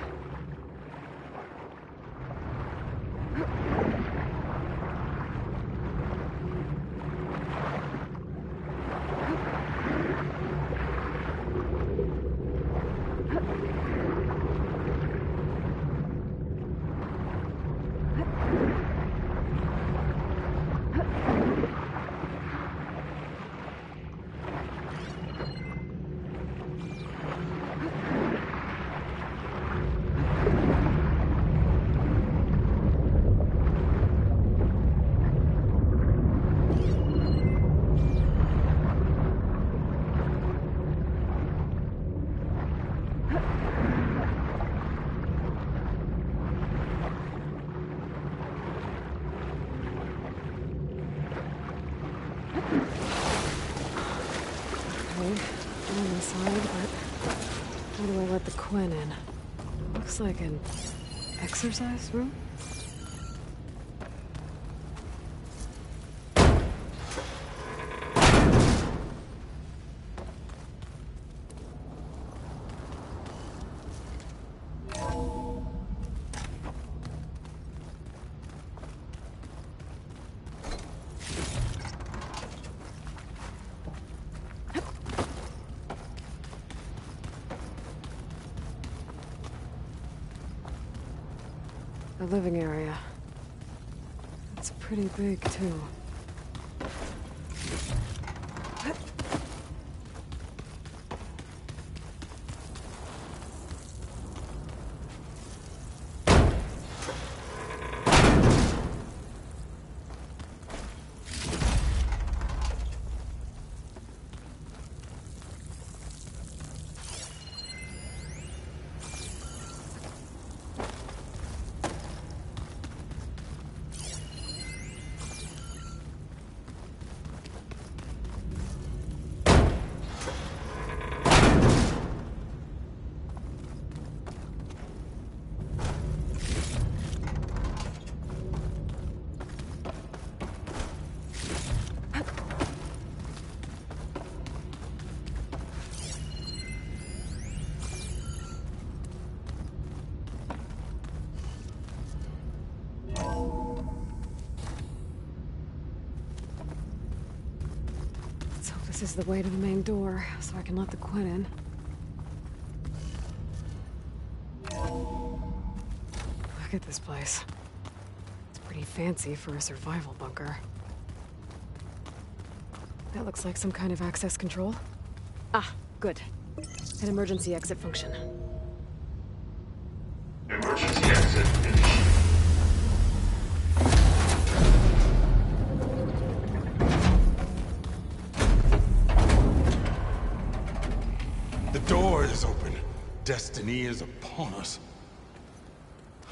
Quinn in. Looks like an exercise room? The living area. It's pretty big, too. This is the way to the main door, so I can let the Quinn in. Look at this place. It's pretty fancy for a survival bunker. That looks like some kind of access control. Ah, good. An emergency exit function. Emergency exit initiated. The door is open. Destiny is upon us.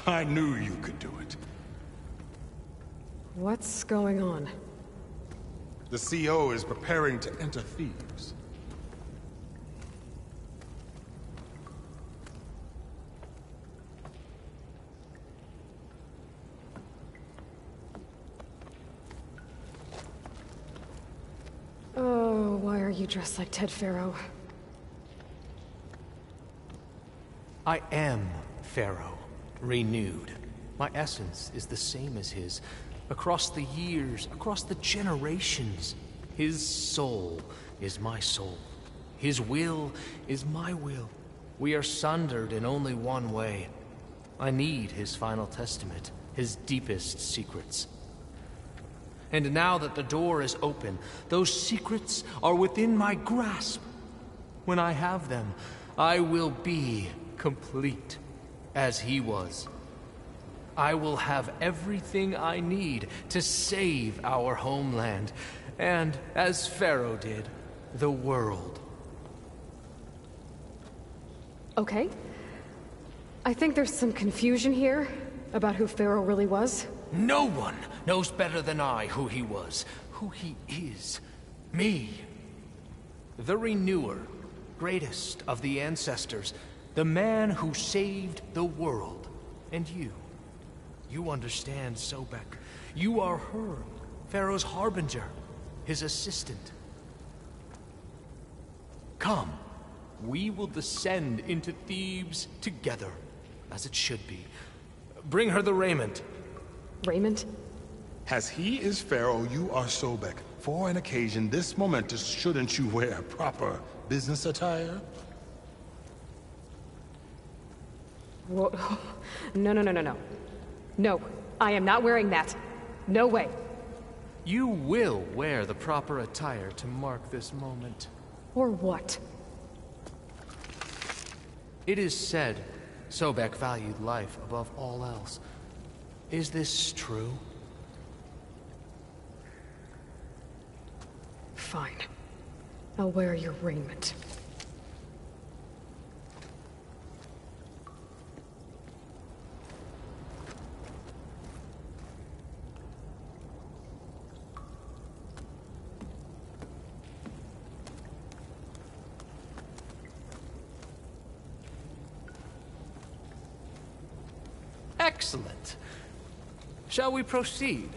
I knew you could do it. What's going on? The CO is preparing to enter Thebes. Oh, why are you dressed like Ted Faro? I am Pharaoh, renewed. My essence is the same as his. Across the years, across the generations, his soul is my soul. His will is my will. We are sundered in only one way. I need his final testament, his deepest secrets. And now that the door is open, those secrets are within my grasp. When I have them, I will be complete, as he was. I will have everything I need to save our homeland, and, as Pharaoh did, the world. Okay. I think there's some confusion here about who Pharaoh really was. No one knows better than I who he was, who he is. Me. The Renewer, greatest of the ancestors, the man who saved the world. And you. You understand, Sobek. You are her, Pharaoh's harbinger, his assistant. Come, we will descend into Thebes together, as it should be. Bring her the raiment. Raiment? As he is Pharaoh, you are Sobek. For an occasion this momentous, shouldn't you wear proper business attire? Whoa. No. No, I am not wearing that. No way. You will wear the proper attire to mark this moment. Or what? It is said Sobek valued life above all else. Is this true? Fine. I'll wear your raiment. Excellent. Shall we proceed?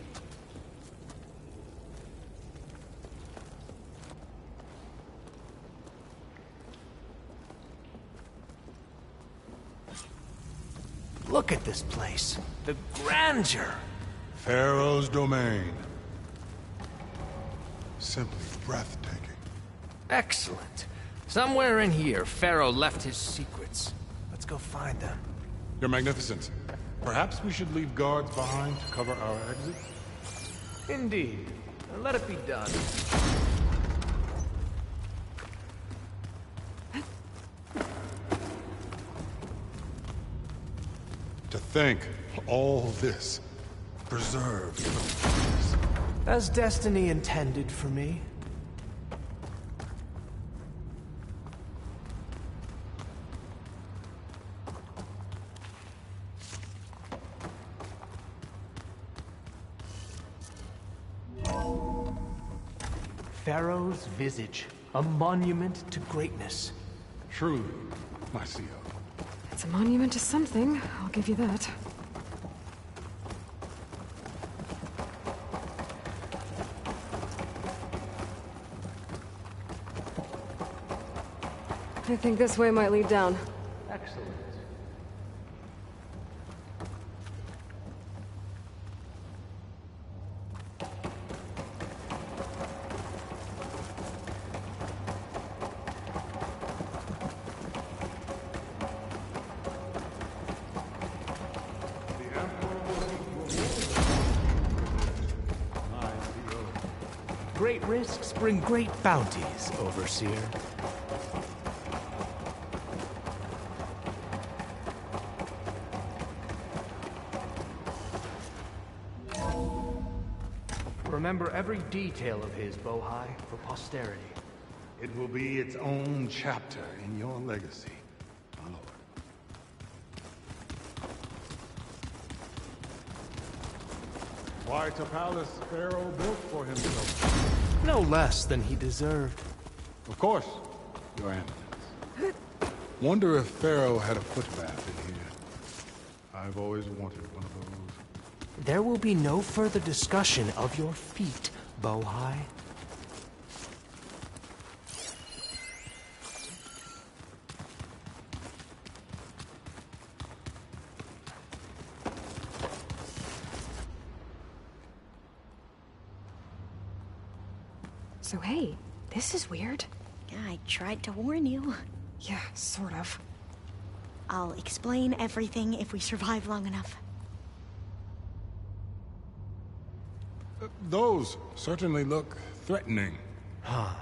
Look at this place. The grandeur. Pharaoh's domain. Simply breathtaking. Excellent. Somewhere in here, Pharaoh left his secrets. Let's go find them. Your Magnificence. Perhaps we should leave guards behind to cover our exit? Indeed. Let it be done. To think all this preserved for peace. As destiny intended for me. Pharaoh's visage, a monument to greatness. Truly, my CO. It's a monument to something, I'll give you that. I think this way might lead down. Excellent. The Great risks bring great bounties, Overseer. Remember every detail of his, Bohai, for posterity. It will be its own chapter in your legacy, my lord. Quite a palace Pharaoh built for himself. No less than he deserved. Of course, Your Eminence. Wonder if Pharaoh had a footbath in here. I've always wanted one of those. There will be no further discussion of your feet, Bohai. So hey, this is weird. Yeah, I tried to warn you. Yeah, sort of. I'll explain everything if we survive long enough. Those certainly look threatening. Huh.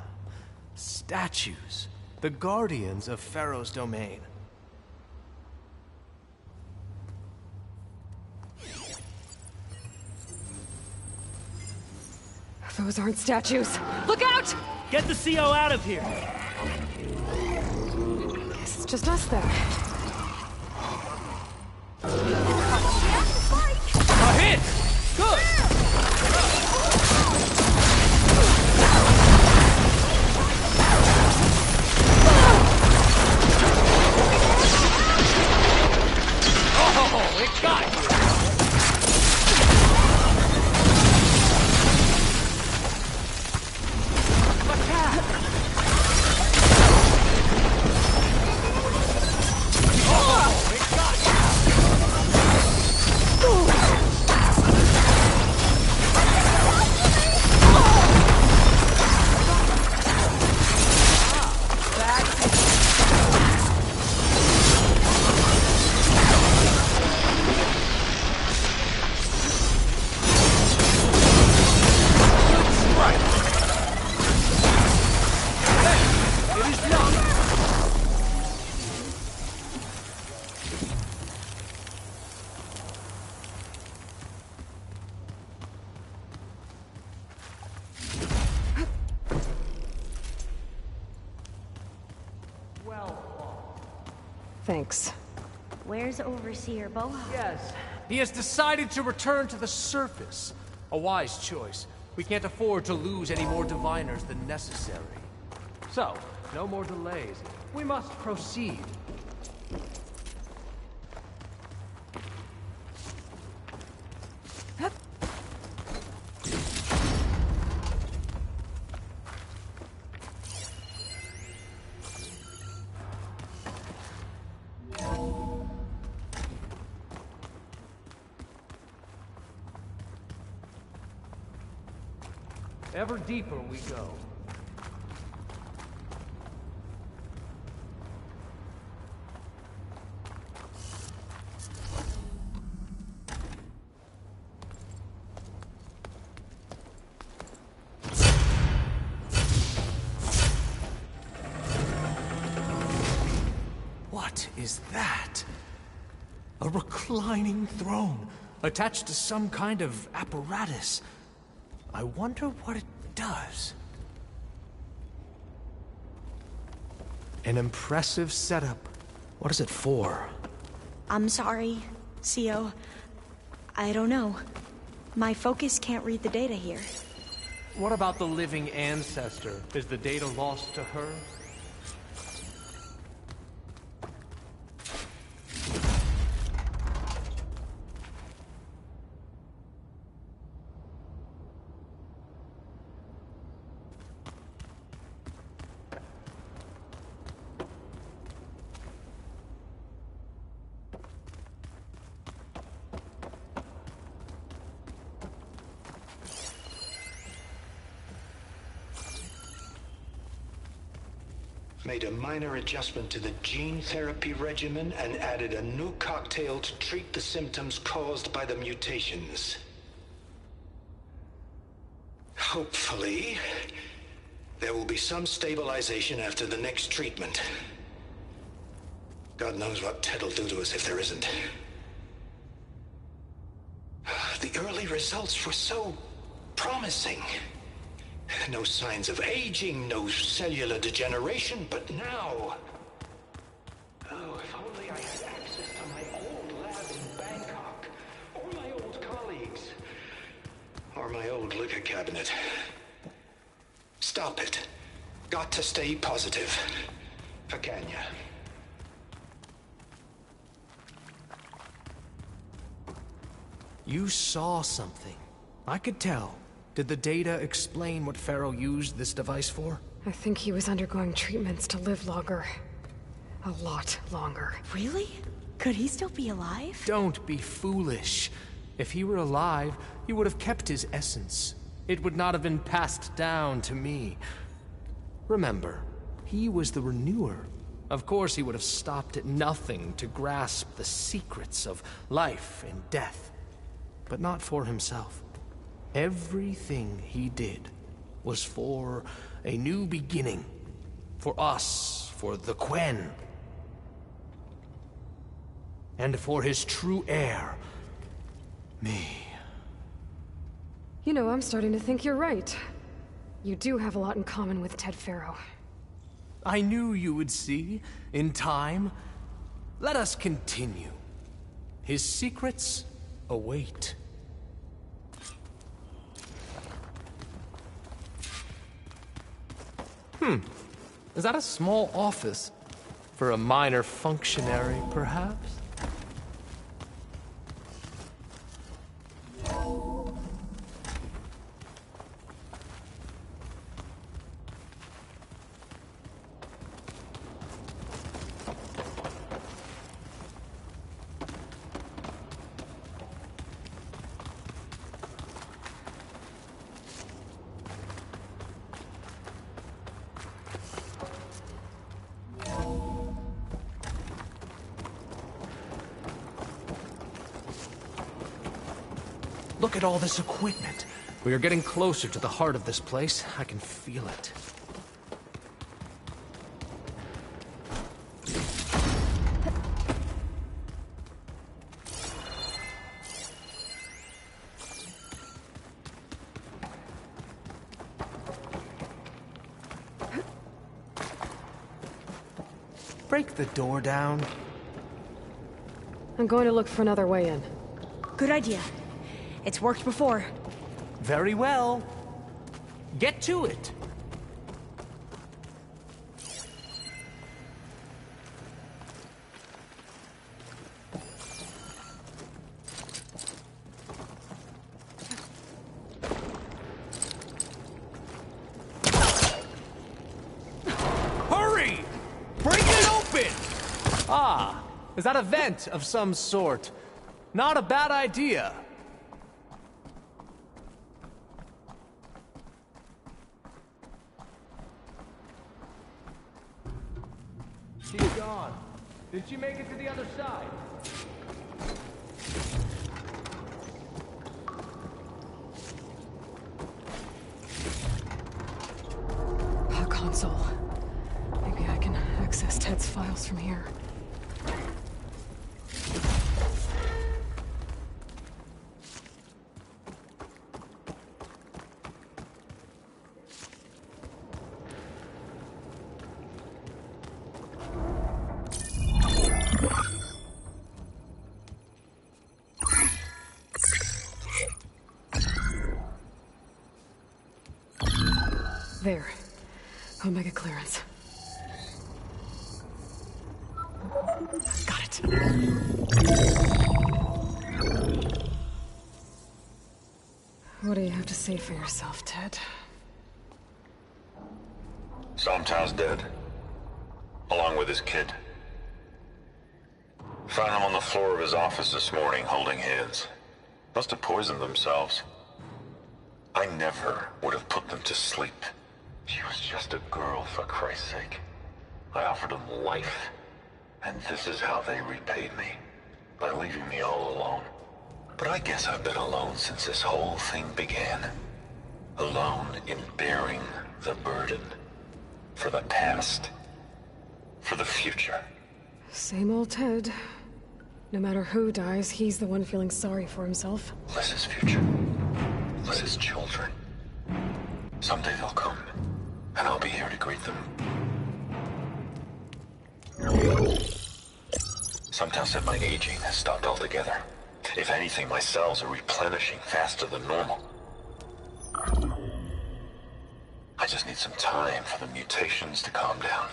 Statues. The guardians of Pharaoh's domain. Those aren't statues. Look out! Get the CO out of here! Guess it's just us then. A hit! Good! Oh, it got you! Thanks. Where's Overseer Bohai? Yes. He has decided to return to the surface. A wise choice. We can't afford to lose any more diviners than necessary. So, no more delays. We must proceed. Ever deeper we go. What is that? A reclining throne, attached to some kind of apparatus. I wonder what it does. An impressive setup. What is it for? I'm sorry, CO. I don't know. My focus can't read the data here. What about the living ancestor? Is the data lost to her? Made a minor adjustment to the gene therapy regimen and added a new cocktail to treat the symptoms caused by the mutations. Hopefully, there will be some stabilization after the next treatment. God knows what Ted'll do to us if there isn't. The early results were so promising. No signs of aging, no cellular degeneration, but now... Oh, if only I had access to my old lab in Bangkok, or my old colleagues, or my old liquor cabinet. Stop it. Got to stay positive. Fakanya. You saw something. I could tell. Did the data explain what Faro used this device for? I think he was undergoing treatments to live longer. A lot longer. Really? Could he still be alive? Don't be foolish. If he were alive, he would have kept his essence. It would not have been passed down to me. Remember, he was the renewer. Of course he would have stopped at nothing to grasp the secrets of life and death. But not for himself. Everything he did was for a new beginning. For us, for the Quen. And for his true heir, me. You know, I'm starting to think you're right. You do have a lot in common with Ted Faro. I knew you would see, in time. Let us continue. His secrets await. Is that a small office? For a minor functionary, perhaps? Look at all this equipment. We are getting closer to the heart of this place. I can feel it. Break the door down. I'm going to look for another way in. Good idea. It's worked before. Very well. Get to it. Hurry! Break it open! Ah, is that a vent of some sort? Not a bad idea. She's gone. Did she make it to the other side? A console. Maybe I can access Ted's files from here. There. Omega clearance. Got it. What do you have to say for yourself, Ted? Somtow's dead. Along with his kid. Found them on the floor of his office this morning, holding hands. Must have poisoned themselves. I never would have put them to sleep. She was just a girl, for Christ's sake. I offered them life. And this is how they repaid me. By leaving me all alone. But I guess I've been alone since this whole thing began. Alone in bearing the burden. For the past. For the future. Same old Ted. No matter who dies, he's the one feeling sorry for himself. Liz's future. Liz's children. Someday they'll come, and I'll be here to greet them. Some tell said my aging has stopped altogether. If anything, my cells are replenishing faster than normal. I just need some time for the mutations to calm down.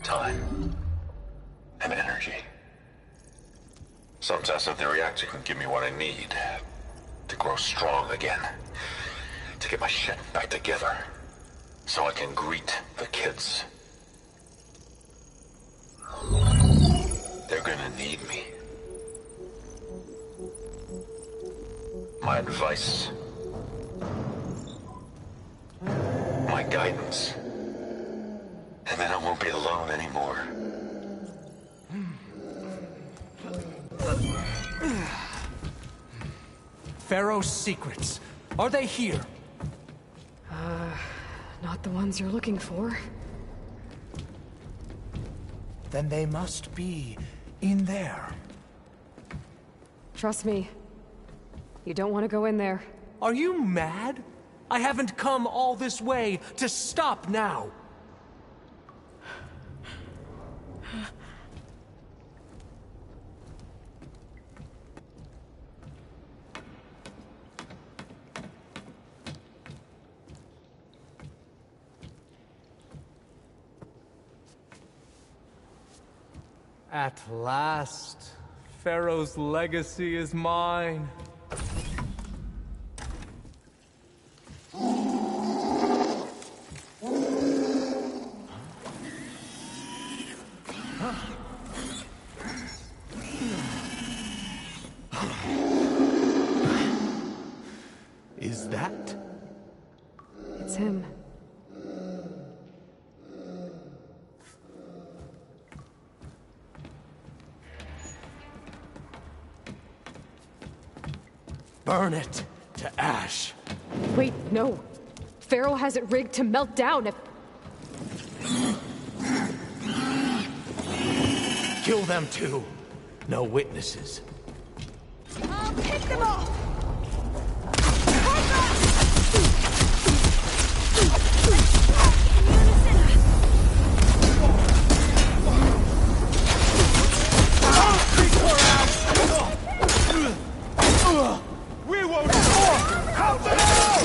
Time. And energy. Some test that the reactor can give me what I need to grow strong again. To get my shit back together. So I can greet the kids. They're gonna need me. My advice. My guidance. And then I won't be alone anymore. Pharaoh's secrets. Are they here? Not the ones you're looking for. Then they must be in there. Trust me. You don't want to go in there. Are you mad? I haven't come all this way to stop now. At last, Pharaoh's legacy is mine. Is that? It's him. Burn it to ash. Wait, no. Pharaoh has it rigged to melt down if... Kill them too. No witnesses. I'll pick them off! We won't help them out!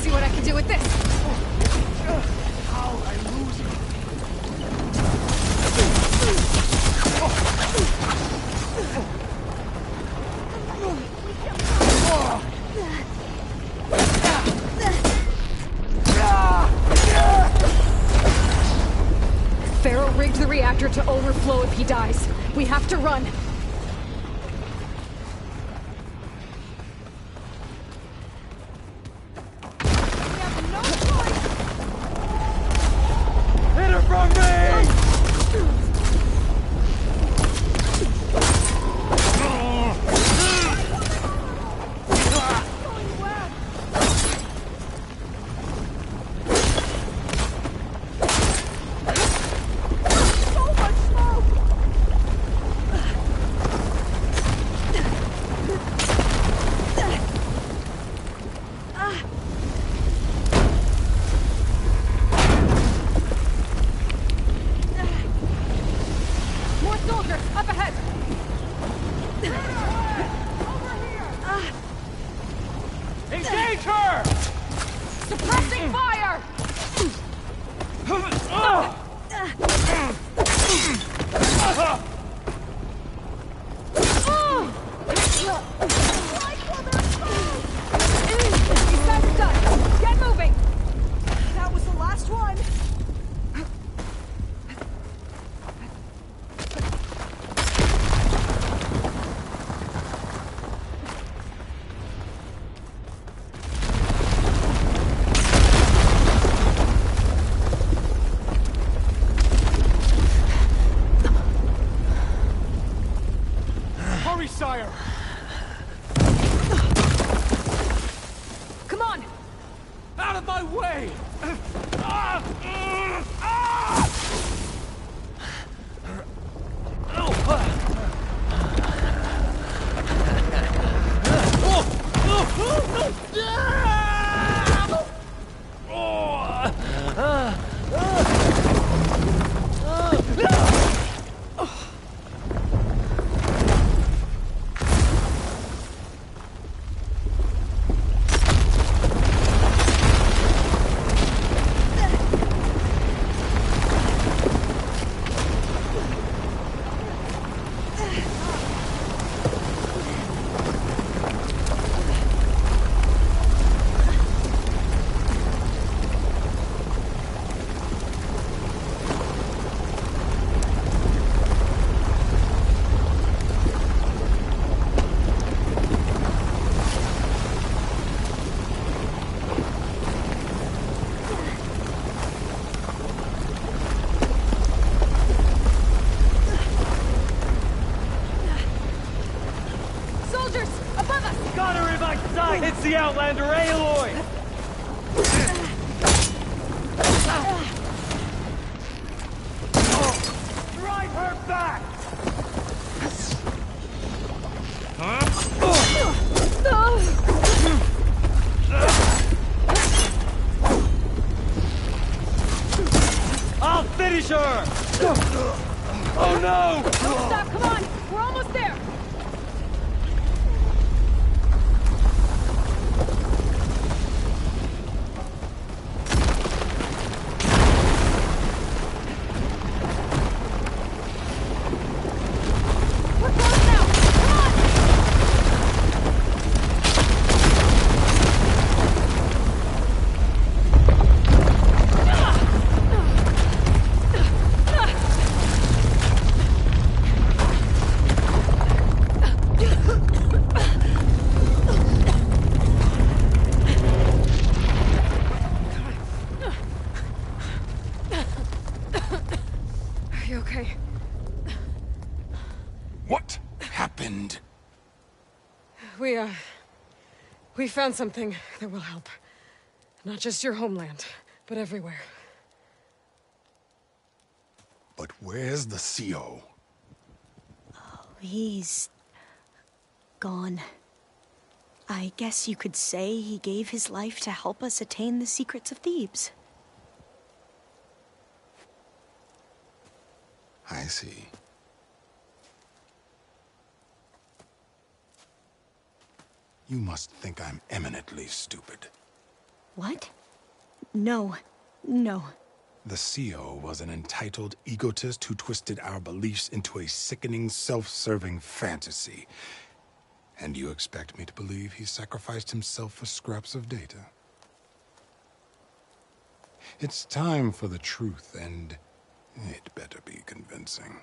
See what I can do with this. How I lose it. Pharaoh rigged the reactor to overflow if he dies. We have to run. Hit her from me! More soldiers, up ahead! Engage her! Suppressing fire! These guys are done! Get moving! way! It's the Outlander Aloy! Drive her back! I'll finish her! Oh no! Don't stop, come on! We're almost there! We found something that will help. Not just your homeland, but everywhere. But where's the CO? Oh, he's... gone. I guess you could say he gave his life to help us attain the secrets of Thebes. I see. You must think I'm eminently stupid. What? No. No. The CO was an entitled egotist who twisted our beliefs into a sickening, self-serving fantasy. And you expect me to believe he sacrificed himself for scraps of data? It's time for the truth, and it better be convincing.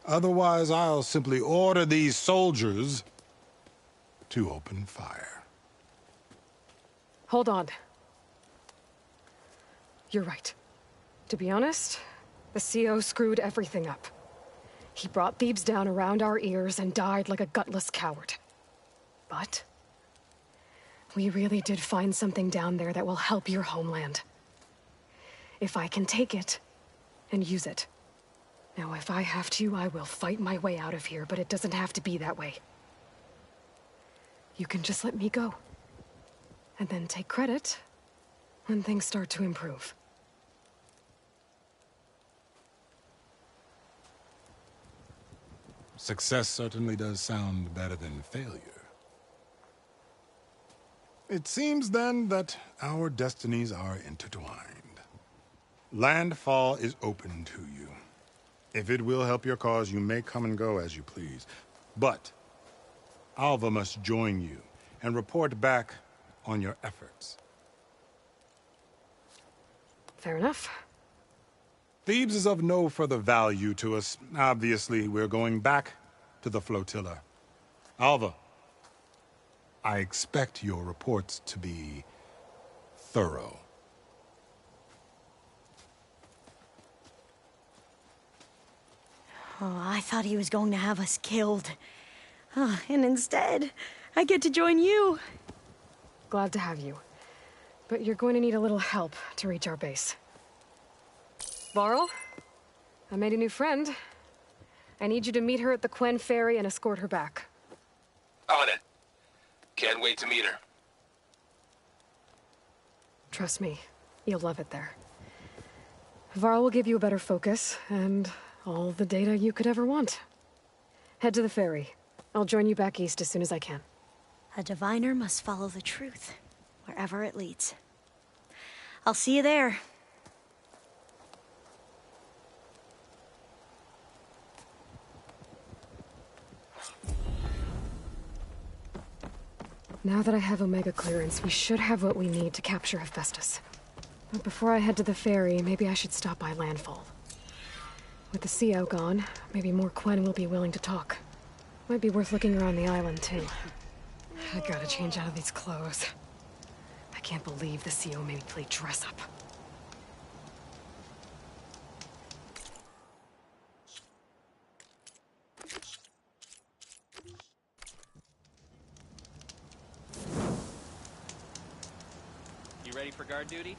Otherwise, I'll simply order these soldiers to open fire. Hold on. You're right. To be honest, the CO screwed everything up. He brought Thebes down around our ears and died like a gutless coward. But we really did find something down there that will help your homeland. If I can take it and use it. Now, if I have to, I will fight my way out of here, but it doesn't have to be that way. You can just let me go. And then take credit when things start to improve. Success certainly does sound better than failure. It seems then that our destinies are intertwined. Landfall is open to you. If it will help your cause, you may come and go as you please. But Alva must join you and report back on your efforts. Fair enough. Thebes is of no further value to us. Obviously, we're going back to the flotilla. Alva, I expect your reports to be thorough. Oh, I thought he was going to have us killed. And instead, I get to join you. Glad to have you. but you're going to need a little help to reach our base. Varl, I made a new friend. I need you to meet her at the Quen Ferry and escort her back. On it. Can't wait to meet her. Trust me, you'll love it there. Varl will give you a better focus, and all the data you could ever want. Head to the ferry. I'll join you back east as soon as I can. A diviner must follow the truth, wherever it leads. I'll see you there. Now that I have Omega clearance, we should have what we need to capture Hephaestus. But before I head to the ferry, maybe I should stop by Landfall. With the CO gone, maybe more Quen will be willing to talk. Might be worth looking around the island, too. I gotta change out of these clothes. I can't believe the CO made me play dress-up. You ready for guard duty?